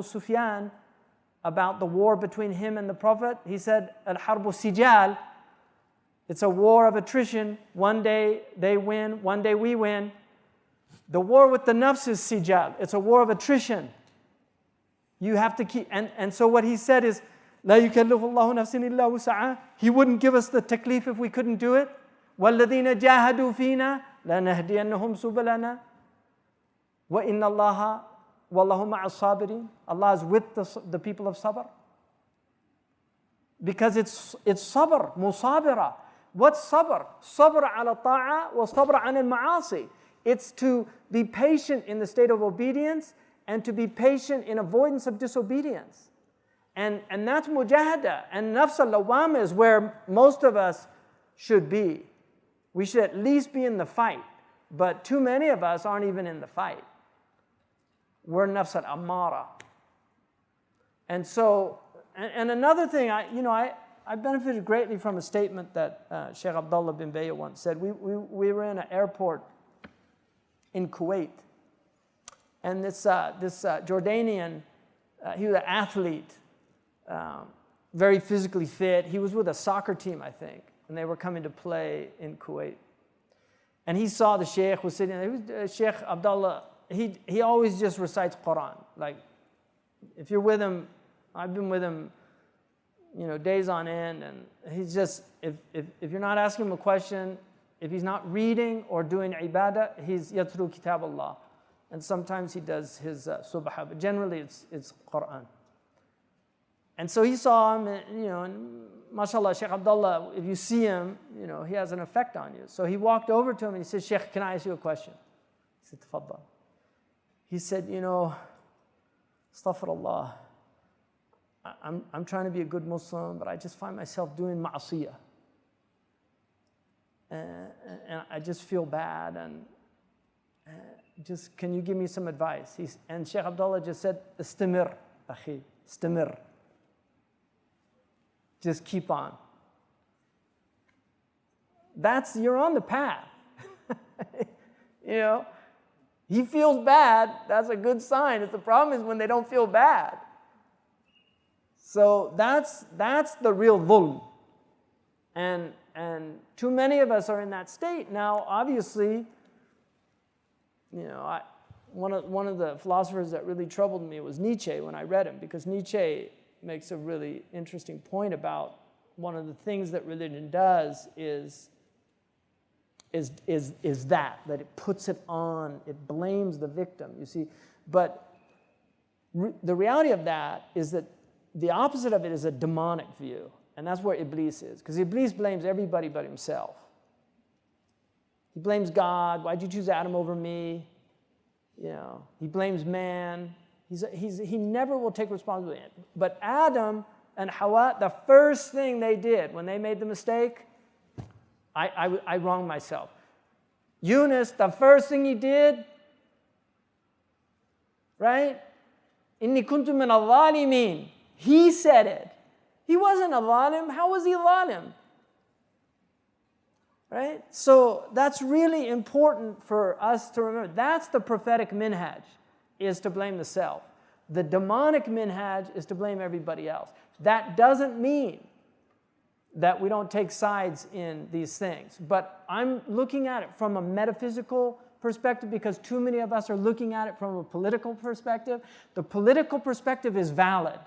Sufyan about the war between him and the Prophet, he said, al-harbu sijal. It's a war of attrition. One day they win, one day we win. The war with the nafs is sijal. It's a war of attrition. You have to keep, and so what he said is, لا يكلف الله نفسا إلا وسعها. He wouldn't give us the taklif if we couldn't do it. وَالَّذِينَ جَاهَدُوا فِينَا لَنَهْدِيَنَّهُمْ سُبُلَنَا وَإِنَّ اللَّهَ وَاللَّهُ مَعَ الصَّابِرِينَ. Allah is with the people of sabr. Because it's sabr, musabira. What's sabr? Sabr ala ta'a wa sabr an al-ma'asi. It's to be patient in the state of obedience and to be patient in avoidance of disobedience. And that's mujahada. And nafs al-lawama is where most of us should be. We should at least be in the fight. But too many of us aren't even in the fight. We're nafs al-ammara. And so, and another thing, I benefited greatly from a statement that Shaykh Abdullah bin Bayya once said. We were in an airport in Kuwait. And this Jordanian, he was an athlete, very physically fit. He was with a soccer team, I think, and they were coming to play in Kuwait. And he saw the Shaykh was sitting there. Shaykh Abdullah, he always just recites Quran. Like, if you're with him, I've been with him, days on end, and he's just, if you're not asking him a question, if he's not reading or doing ibadah, he's yatlu kitab Allah. And sometimes he does his subha, but generally it's Quran. And so he saw him, and mashallah, Shaykh Abdullah, if you see him, he has an effect on you. So he walked over to him and he said, Shaykh, can I ask you a question? He said, Tafaddal. He said, astaghfirullah, I'm trying to be a good Muslim, but I just find myself doing ma'asiyah. And I just feel bad, and just, can you give me some advice? And Shaykh Abdullah just said, istamir, akhi, istamir. Just keep on. You're on the path. He feels bad, that's a good sign. The problem is when they don't feel bad. So that's the real dhulm. And too many of us are in that state. Now, obviously, one of the philosophers that really troubled me was Nietzsche when I read him, because Nietzsche makes a really interesting point about one of the things that religion does is that it puts it on, it blames the victim, you see. But the reality of that is that the opposite of it is a demonic view, and that's where Iblis is, because Iblis blames everybody but himself. He blames God. Why'd you choose Adam over me? He blames man. He never will take responsibility. But Adam and Hawa, the first thing they did when they made the mistake, I wronged myself. Yunus, the first thing he did, right? Inni kuntu min al-zalimin. He said it. He wasn't a zalim. How was he a zalim? Right? So that's really important for us to remember. That's the prophetic minhaj, is to blame the self. The demonic minhaj is to blame everybody else. That doesn't mean that we don't take sides in these things. But I'm looking at it from a metaphysical perspective because too many of us are looking at it from a political perspective. The political perspective is valid,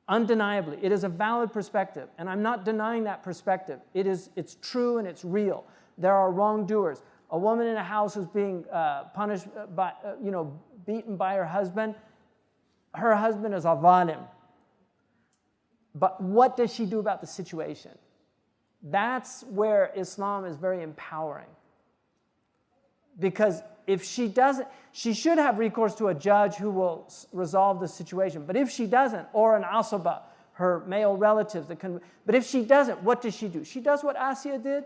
undeniably. It is a valid perspective, and I'm not denying that perspective. It's true and it's real. There are wrongdoers. A woman in a house who's being punished by, beaten by her husband is a zalim. But what does she do about the situation? That's where Islam is very empowering. Because if she doesn't, she should have recourse to a judge who will resolve the situation. But if she doesn't, or an asaba, her male relatives, but if she doesn't, what does she do? She does what Asiyah did,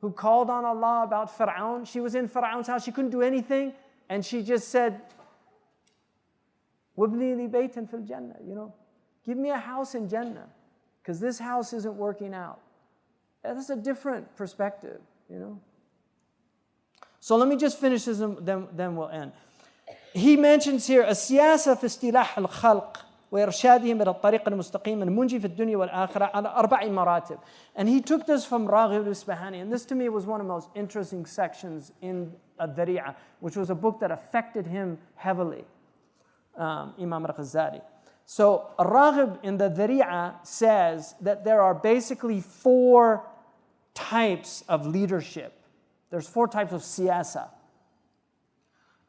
who called on Allah about Fir'aun. She was in Fir'aun's house, she couldn't do anything, and she just said, وَابْنِي لِي بَيْتًا فِي الْجَنَّةِ, give me a house in Jannah, because this house isn't working out. That's a different perspective, So let me just finish this and then we'll end. He mentions here السياسة في اصطلاح الخلق وإرشادهم إلى الطريق المستقيم المنجي في الدنيا والآخرة على 4 مراتب. And he took this from Raghib al-Isfahani, and this to me was one of the most interesting sections in Al-Dhari'ah, which was a book that affected him heavily, Imam Al-Ghazali. So Raghib in the Dhari'ah says that there are basically 4 types of leadership. There's 4 types of siyasa.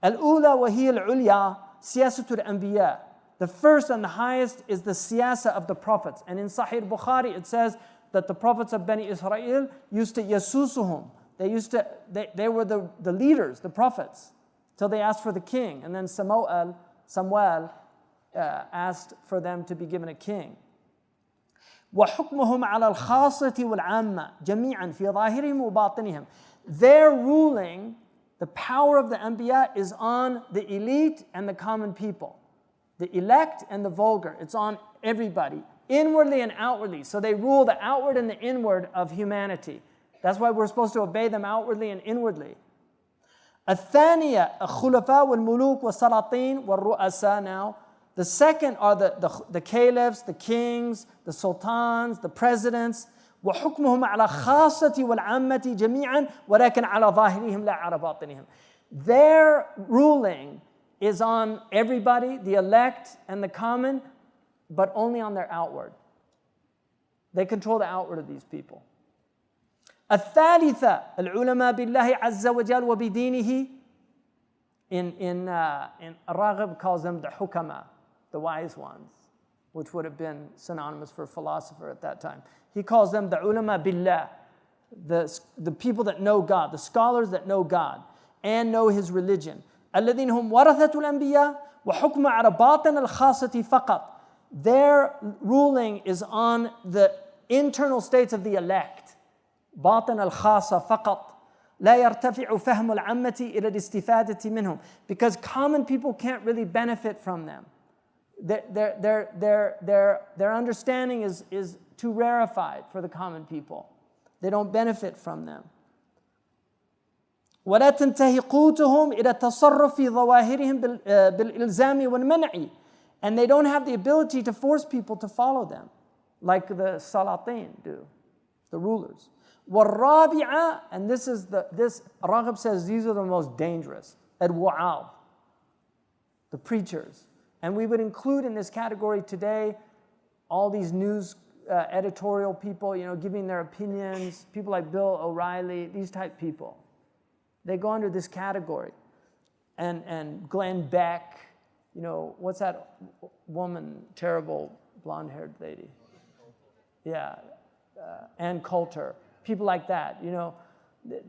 Al-ula wa hiya al-ulya siyasatul anbiya. The first and the highest is the siyasa of the prophets. And in Sahih Bukhari it says that the prophets of Bani Israel used to yasusuhum. They were the leaders, the prophets, till they asked for the king. And then Samuel asked for them to be given a king. وحكمهم على الخاصة والعامة جميعا في ظاهرهم وباطنهم. Their ruling, the power of the Anbiya is on the elite and the common people. The elect and the vulgar. It's on everybody, inwardly and outwardly. So they rule the outward and the inward of humanity. That's why we're supposed to obey them outwardly and inwardly. الثانية الخلفاء والملوك والسلاطين والرؤساء now. The second are the caliphs, the kings, the sultans, the presidents. وحكمهم على خاصة والعامة جميعا ولكن على ظاهرهم لا على باطنهم. Their ruling is on everybody, the elect and the common, but only on their outward. They control the outward of these people. الثالثة العلماء بالله عز وجل وبدينه. In Raghib calls them the hukama, the wise ones, which would have been synonymous for philosopher at that time. He calls them the ulama billah, the people that know God, the scholars that know God and know His religion. الذين هم ورثة الأنبياء وحكم على باطن الخاصة فقط. Their ruling is on the internal states of the elect. باطن الخاصة فقط. لا يرتفع فهم العامة إلى الاستفادة منهم. Because common people can't really benefit from them. Their understanding is too rarefied for the common people. They don't benefit from them. ولا تنتهي قوتهم إلى التصرف في ظواهرهم بالإلزام والمنع. And they don't have the ability to force people to follow them like the salatin do, the rulers. والرابعة, and this Raghib says these are the most dangerous, الوعاظ, the preachers. And we would include in this category today all these news editorial people, giving their opinions, people like Bill O'Reilly, these type people. They go under this category. And Glenn Beck, what's that woman, terrible blonde-haired lady? Yeah, Ann Coulter, people like that,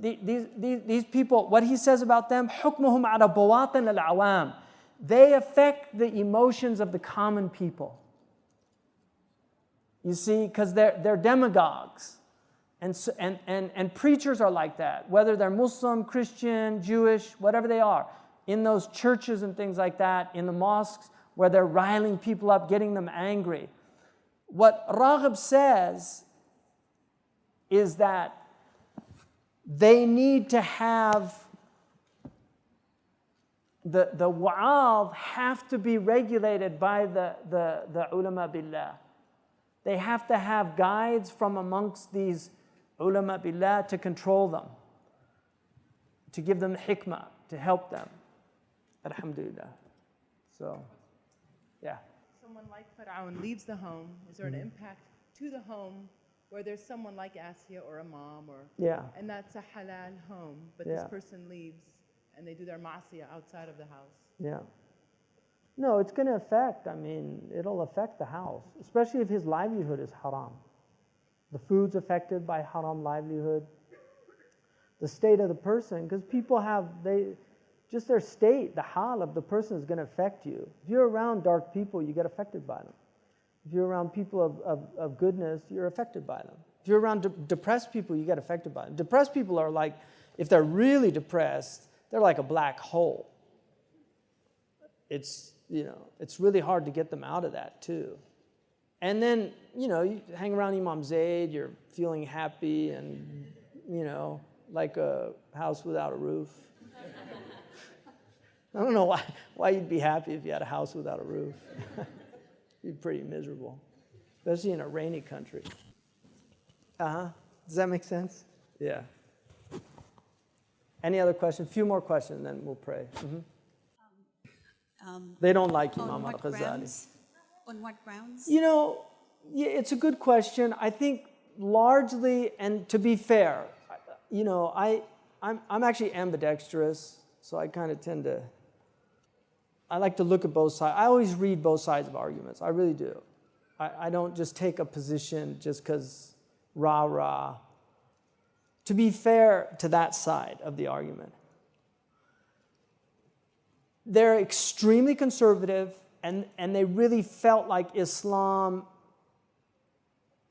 These people, what he says about them, حكمهم على بواطن العوام. They affect the emotions of the common people. You see, because they're demagogues. And preachers are like that, whether they're Muslim, Christian, Jewish, whatever they are. In those churches and things like that, in the mosques, where they're riling people up, getting them angry. What Raghib says is that they need to have the wa'adh have to be regulated by the ulama billah. They have to have guides from amongst these ulama billah to control them. to give them hikmah, to help them. Alhamdulillah. So, yeah. Someone like Fir'aun leaves the home. Is there an impact to the home where there's someone like Asiya or Imam, and that's a halal home, but this person leaves and they do their ma'asiyah outside of the house? Yeah. No, it's going to affect, it'll affect the house, especially if his livelihood is haram. The food's affected by haram livelihood. The state of the person, because people have, just their state, the hal of the person is going to affect you. If you're around dark people, you get affected by them. If you're around people of goodness, you're affected by them. If you're around depressed people, you get affected by them. Depressed people are like, if they're really depressed, they're like a black hole. It's really hard to get them out of that too. And then, you hang around Imam Zayd, you're feeling happy and, like a house without a roof. I don't know why you'd be happy if you had a house without a roof. You'd be pretty miserable, especially in a rainy country. Does that make sense? Yeah. Any other questions? A few more questions, then we'll pray. They don't like Imam Al-Ghazali. On what grounds? It's a good question. I think largely, and to be fair, I'm actually ambidextrous, so I kind of tend to, I like to look at both sides. I always read both sides of arguments. I really do. I don't just take a position just because rah-rah. To be fair to that side of the argument, they're extremely conservative, and they really felt like Islam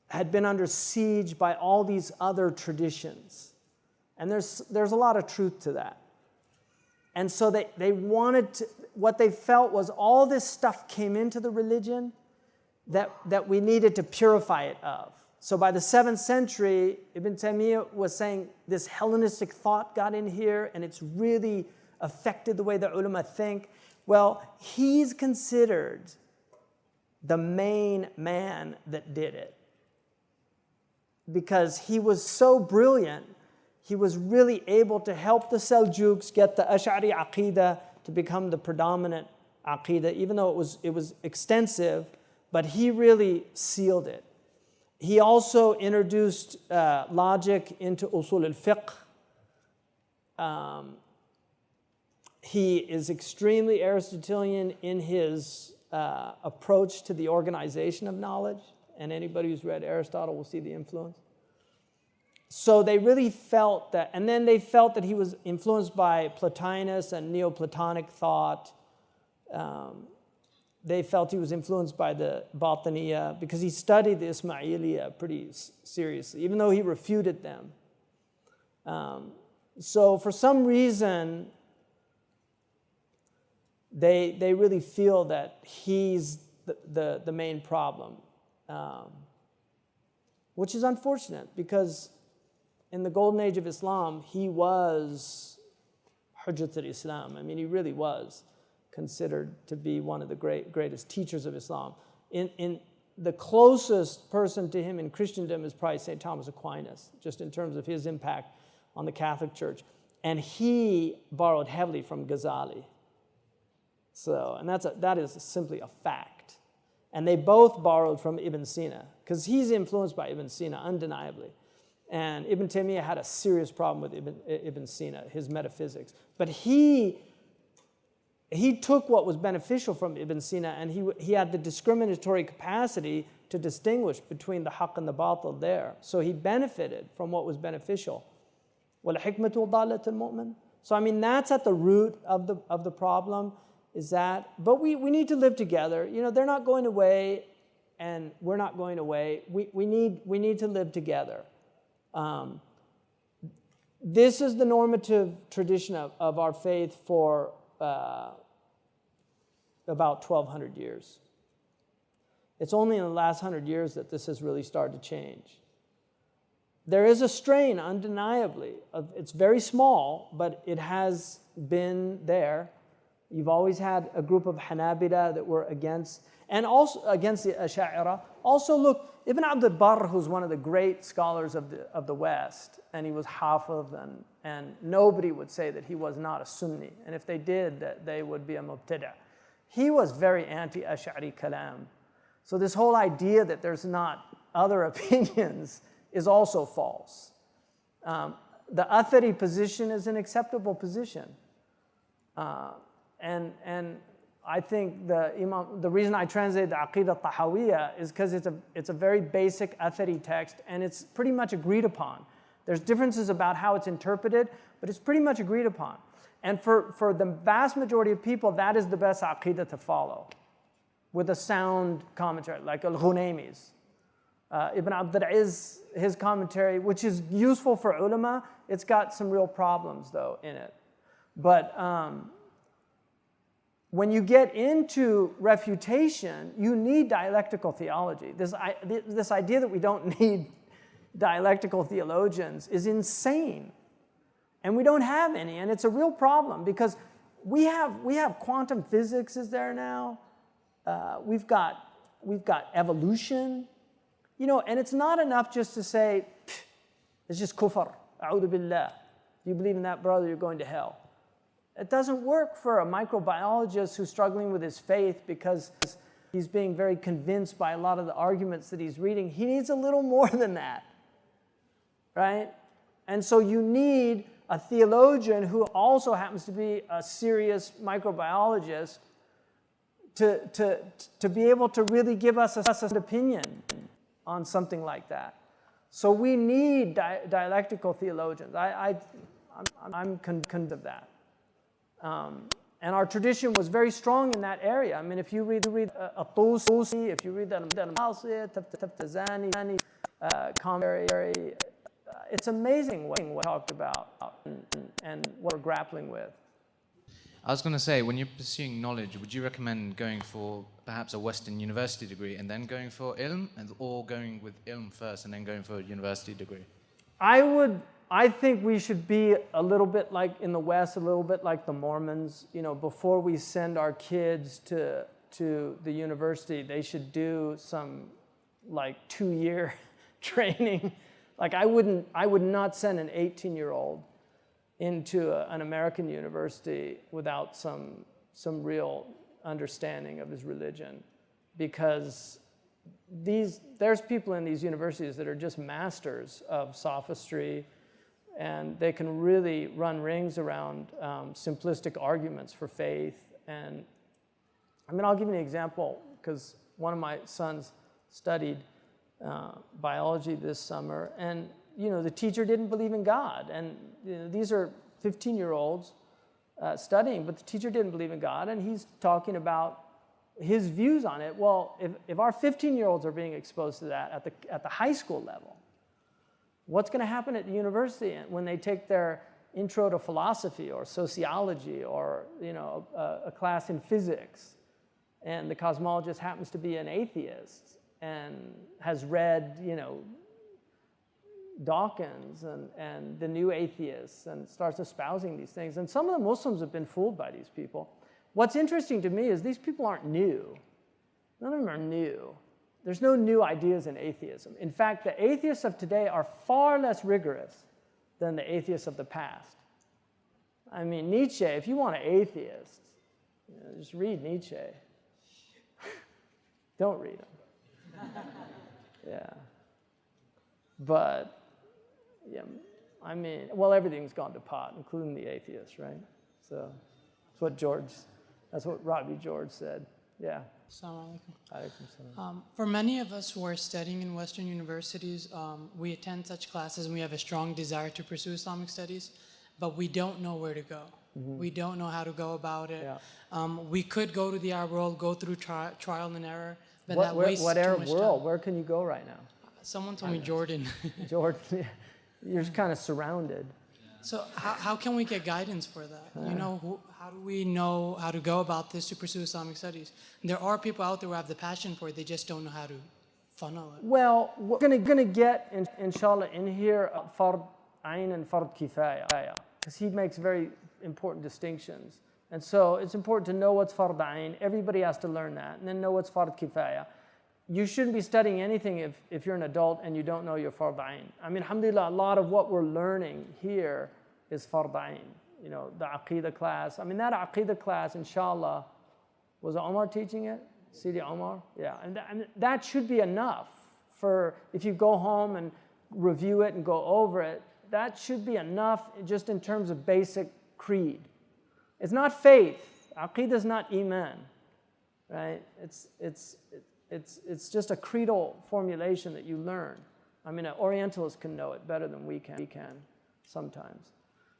had been under siege by all these other traditions. And there's a lot of truth to that. And so they wanted to, what they felt was all this stuff came into the religion that we needed to purify it of. So by the 7th century, Ibn Taymiyyah was saying this Hellenistic thought got in here, and it's really affected the way the ulama think. Well, he's considered the main man that did it, because he was so brilliant. He was really able to help the Seljuks get the Ash'ari Aqidah to become the predominant Aqidah, even though it was extensive, but he really sealed it. He also introduced logic into usul al-fiqh. He is extremely Aristotelian in his approach to the organization of knowledge, and anybody who's read Aristotle will see the influence. So they really felt that, and then they felt that he was influenced by Plotinus and Neoplatonic thought. They felt he was influenced by the Batiniya because he studied the Ismailiyya pretty seriously, even though he refuted them. So for some reason, they really feel that he's the main problem, which is unfortunate, because in the golden age of Islam, he was Hujjat al-Islam. He really was considered to be one of the greatest teachers of Islam. In the closest person to him in Christendom is probably St. Thomas Aquinas, just in terms of his impact on the Catholic Church. And he borrowed heavily from Ghazali. So, and that is simply a fact. And they both borrowed from Ibn Sina, because he's influenced by Ibn Sina, undeniably. And Ibn Taymiyyah had a serious problem with Ibn Sina, his metaphysics. But he took what was beneficial from Ibn Sina, and he had the discriminatory capacity to distinguish between the haqq and the batil there. So he benefited from what was beneficial. وَالْحِكْمَةُ ضَالَّةُ الْمُؤْمِنِ. So that's at the root of the problem, is that, but we need to live together. They're not going away, and we're not going away. We need to live together. This is the normative tradition of our faith for about 1,200 years. It's only in the last 100 years that this has really started to change. There is a strain, undeniably. It's very small, but it has been there. You've always had a group of Hanabila that were against, and also against the Ash'ari, Also, look, Ibn Abd al-Barr, who's one of the great scholars of the West, and he was Hafiz, and nobody would say that he was not a Sunni. And if they did, that they would be a Mubtada'. He was very anti-Ash'ari kalam. So this whole idea that there's not other opinions is also false. The Athari position is an acceptable position. And I think the reason I translated the Aqidah Tahawiyya is because it's a very basic Athari text, and it's pretty much agreed upon. There's differences about how it's interpreted, but it's pretty much agreed upon. And for the vast majority of people, that is the best Aqidah to follow, with a sound commentary, like Al-Ghunaymi's. Ibn Abd al-Izz, his commentary, which is useful for ulama, it's got some real problems, though, in it. But when you get into refutation, you need dialectical theology. This idea that we don't need dialectical theologians is insane. And we don't have any, and it's a real problem because we have quantum physics is there now. We've got evolution, and it's not enough just to say, it's just kufr, a'udhu billah. If you believe in that, brother, you're going to hell. It doesn't work for a microbiologist who's struggling with his faith because he's being very convinced by a lot of the arguments that he's reading. He needs a little more than that, right? And so you need a theologian who also happens to be a serious microbiologist to be able to really give us an opinion on something like that. So we need dialectical theologians. I'm convinced of that. And our tradition was very strong in that area. I mean, if you read At-Tusi, if you read the Taftazani commentary, it's amazing what we talked about and what we're grappling with. I was going to say, when you're pursuing knowledge, would you recommend going for perhaps a Western university degree and then going for ilm, or going with ilm first and then going for a university degree? I think we should be a little bit like in the West, a little bit like the Mormons. Before we send our kids to the university, they should do some 2-year training. I would not send an 18-year-old into an American university without some real understanding of his religion, because there's people in these universities that are just masters of sophistry, and they can really run rings around simplistic arguments for faith. And I'll give you an example, because one of my sons studied biology this summer, and the teacher didn't believe in God, and these are 15-year-olds studying, but the teacher didn't believe in God, and he's talking about his views on it. Well, if our 15-year-olds are being exposed to that at the high school level, what's going to happen at the university when they take their intro to philosophy or sociology or a class in physics, and the cosmologist happens to be an atheist and has read Dawkins and the new atheists and starts espousing these things. And some of the Muslims have been fooled by these people. What's interesting to me is these people aren't new. None of them are new. There's no new ideas in atheism. In fact, the atheists of today are far less rigorous than the atheists of the past. I mean, Nietzsche, if you want an atheist, just read Nietzsche. Don't read him. Yeah. But, everything's gone to pot, including the atheists, right? So that's what Robbie George said. Yeah. Assalamu alaikum. For many of us who are studying in Western universities, we attend such classes and we have a strong desire to pursue Islamic studies, but we don't know where to go. Mm-hmm. We don't know how to go about it. Yeah. We could go to the Arab world, go through trial and error, but that wastes what too Arab much world? time. Where can you go right now? Someone told me Jordan. Jordan, you're just kind of surrounded. So how can we get guidance for that? How do we know how to go about this to pursue Islamic studies? There are people out there who have the passion for it, they just don't know how to funnel it. Well, we're going to get, inshallah, in here, Fard Ayn and Fard Kifaya, because he makes very important distinctions. And so it's important to know what's Fard Ayn. Everybody has to learn that, and then know what's Fard Kifaya. you shouldn't be studying anything if you're an adult and you don't know your fard ayn. I mean, alhamdulillah, a lot of what we're learning here is fard ayn. You know, the Aqidah class. I mean, that Aqidah class, inshallah, was Omar teaching it? Sidi Omar? Yeah, and that should be enough for, if you go home and review it and go over it, that should be enough just in terms of basic creed. It's not faith. Aqidah is not Iman, right? It's just a creedal formulation that you learn. I mean, an Orientalist can know it better than we can sometimes.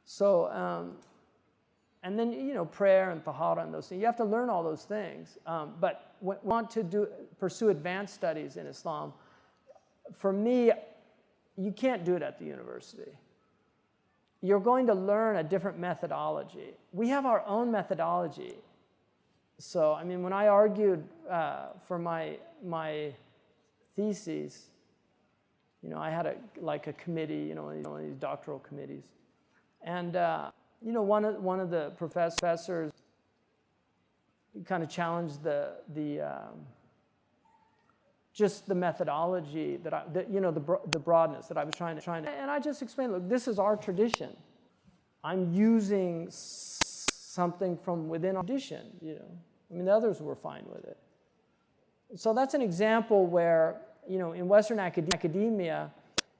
So, and then, you know, prayer and tahara and those things. You have to learn all those things. But want to pursue advanced studies in Islam, for me, you can't do it at the university. You're going to learn a different methodology. We have our own methodology. So, I mean, when I argued for my theses, you know, I had a committee, you know, one of these doctoral committees. And, you know, one of the professors kind of challenged just the methodology you know, the broadness that I was trying to, and I just explained, look, this is our tradition. I'm using something from within our tradition, you know. I mean, the others were fine with it. So that's an example where, you know, in Western academia,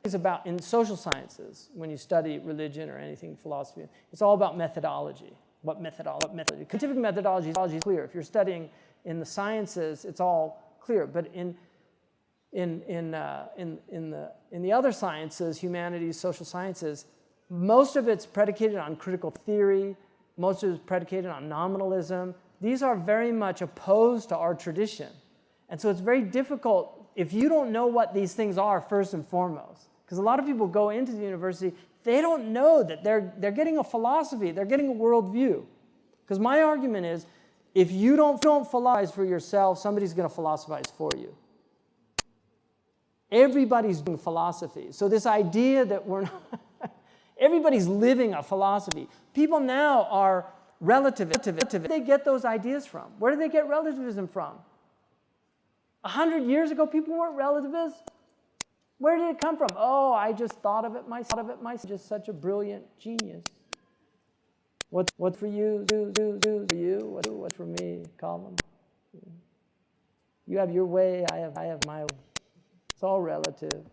it's about, in social sciences, when you study religion or anything, philosophy, it's all about methodology. What methodology? Scientific methodology is clear. If you're studying in the sciences, it's all clear. But in the other sciences, humanities, social sciences, most of it's predicated on critical theory. Most of it's predicated on nominalism. These are very much opposed to our tradition. And so it's very difficult if you don't know what these things are first and foremost. Because a lot of people go into the university, they don't know that they're getting a philosophy, they're getting a worldview. Because my argument is, if you don't philosophize for yourself, somebody's going to philosophize for you. Everybody's doing philosophy. So this idea that we're not, everybody's living a philosophy. People now are relativists. Where do they get those ideas from? Where do they get relativism from? 100 years ago, people weren't relativists. Where did it come from? Oh, I just thought of it myself. Just such a brilliant genius. What's for you? For you. What's for me? Colin. You have your way. I have my way. It's all relative.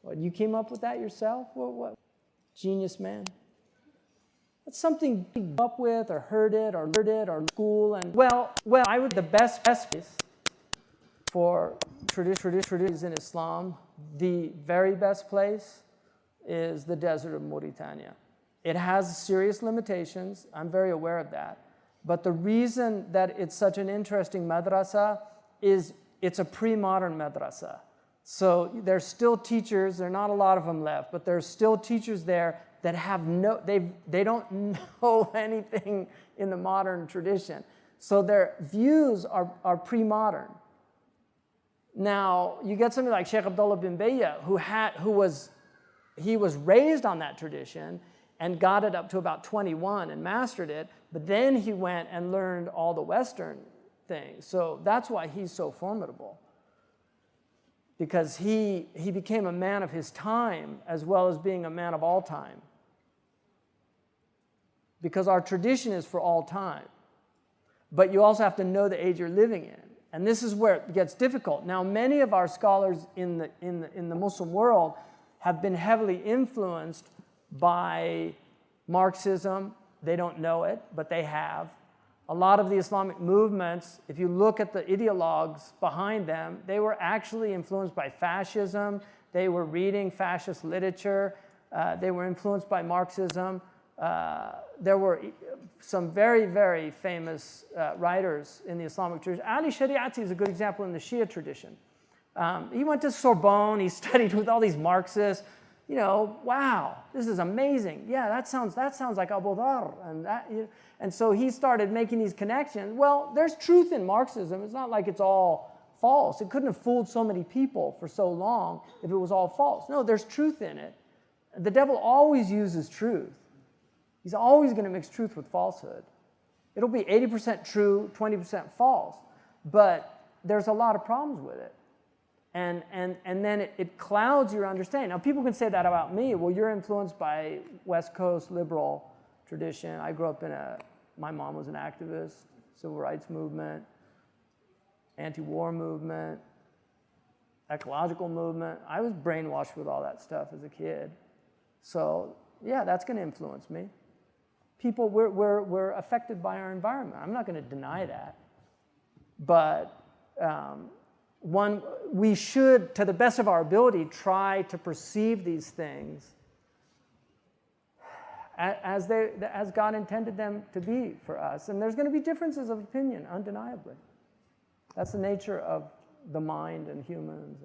What, you came up with that yourself? What? Genius man. That's something you grew up with, or heard it, or learned it, or school. And well, I would the best place for traditions in Islam. The very best place is the desert of Mauritania. It has serious limitations. I'm very aware of that. But the reason that it's such an interesting madrasa is it's a pre-modern madrasa. So there's still teachers, there are not a lot of them left, but there's still teachers there that have they don't know anything in the modern tradition. So their views are pre-modern. Now, you get somebody like Shaykh Abdullah bin Bayya, who was raised on that tradition and got it up to about 21 and mastered it, but then he went and learned all the Western things. So that's why he's so formidable, because he became a man of his time as well as being a man of all time. Because our tradition is for all time. But you also have to know the age you're living in. And this is where it gets difficult. Now, many of our scholars in the Muslim world have been heavily influenced by Marxism. They don't know it, but they have. A lot of the Islamic movements, if you look at the ideologues behind them, they were actually influenced by fascism. They were reading fascist literature. They were influenced by Marxism. There were some very, very famous writers in the Islamic tradition. Ali Shariati is a good example in the Shia tradition. He went to Sorbonne. He studied with all these Marxists. You know, wow, this is amazing. Yeah, that sounds like Abu Dhar. And so he started making these connections. Well, there's truth in Marxism. It's not like it's all false. It couldn't have fooled so many people for so long if it was all false. No, there's truth in it. The devil always uses truth. He's always going to mix truth with falsehood. It'll be 80% true, 20% false. But there's a lot of problems with it. And then it clouds your understanding. Now, people can say that about me. Well, you're influenced by West Coast liberal tradition. I grew up my mom was an activist, civil rights movement, anti-war movement, ecological movement. I was brainwashed with all that stuff as a kid. So, yeah, that's going to influence me. People, we're affected by our environment. I'm not going to deny that. But we should, to the best of our ability, try to perceive these things as God intended them to be for us. And there's going to be differences of opinion, undeniably. That's the nature of the mind and humans.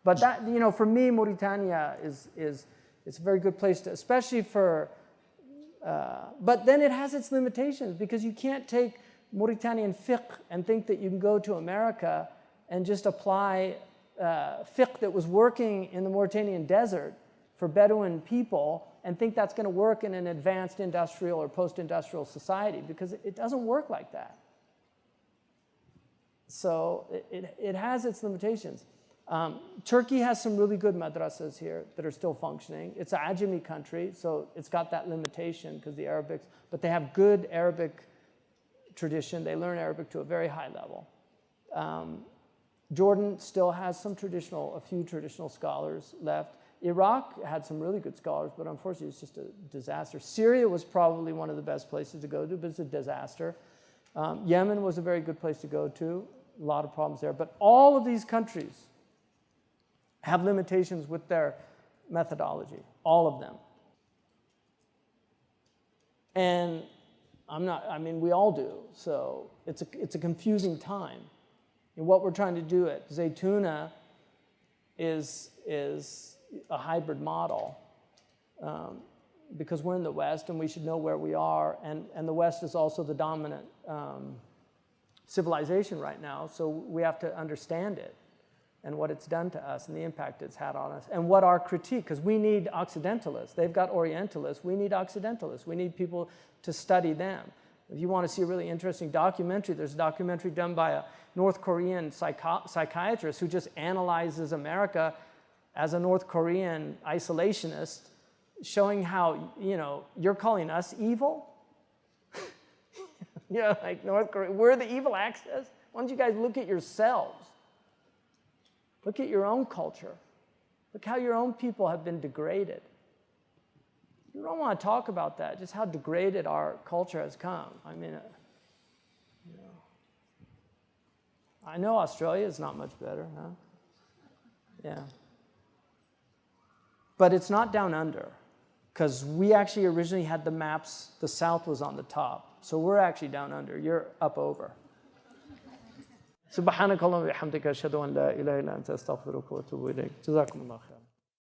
But that, for me, Mauritania is it's a very good place to, especially for. But then it has its limitations, because you can't take Mauritanian fiqh and think that you can go to America and just apply fiqh that was working in the Mauritanian desert for Bedouin people and think that's going to work in an advanced industrial or post-industrial society, because it doesn't work like that. So it has its limitations. Turkey has some really good madrasas here that are still functioning. It's an Ajami country, so it's got that limitation because the Arabics, but they have good Arabic tradition. They learn Arabic to a very high level. Jordan still has a few traditional scholars left. Iraq had some really good scholars, but unfortunately it's just a disaster. Syria was probably one of the best places to go to, but it's a disaster. Yemen was a very good place to go to. A lot of problems there. But all of these countries have limitations with their methodology, all of them. And we all do. So it's a confusing time. And what we're trying to do at Zaytuna is a hybrid model, because we're in the West and we should know where we are. And the West is also the dominant civilization right now, so we have to understand it and what it's done to us and the impact it's had on us, and what our critique, because we need Occidentalists. They've got Orientalists. We need Occidentalists. We need people to study them. If you want to see a really interesting documentary, there's a documentary done by a North Korean psychiatrist who just analyzes America as a North Korean isolationist, showing how, you're calling us evil? Like North Korea, we're the evil axis. Why don't you guys look at yourselves? Look at your own culture. Look how your own people have been degraded. You don't want to talk about that, just how degraded our culture has come. I know Australia is not much better, huh? Yeah. But it's not down under, because we actually originally had the maps, the South was on the top. So we're actually down under. You're up over. سبحانك اللهم وبحمدك أشهد أن لا إله إلا أنت أستغفرك وأتوب إليك. جزاكم الله خيرا.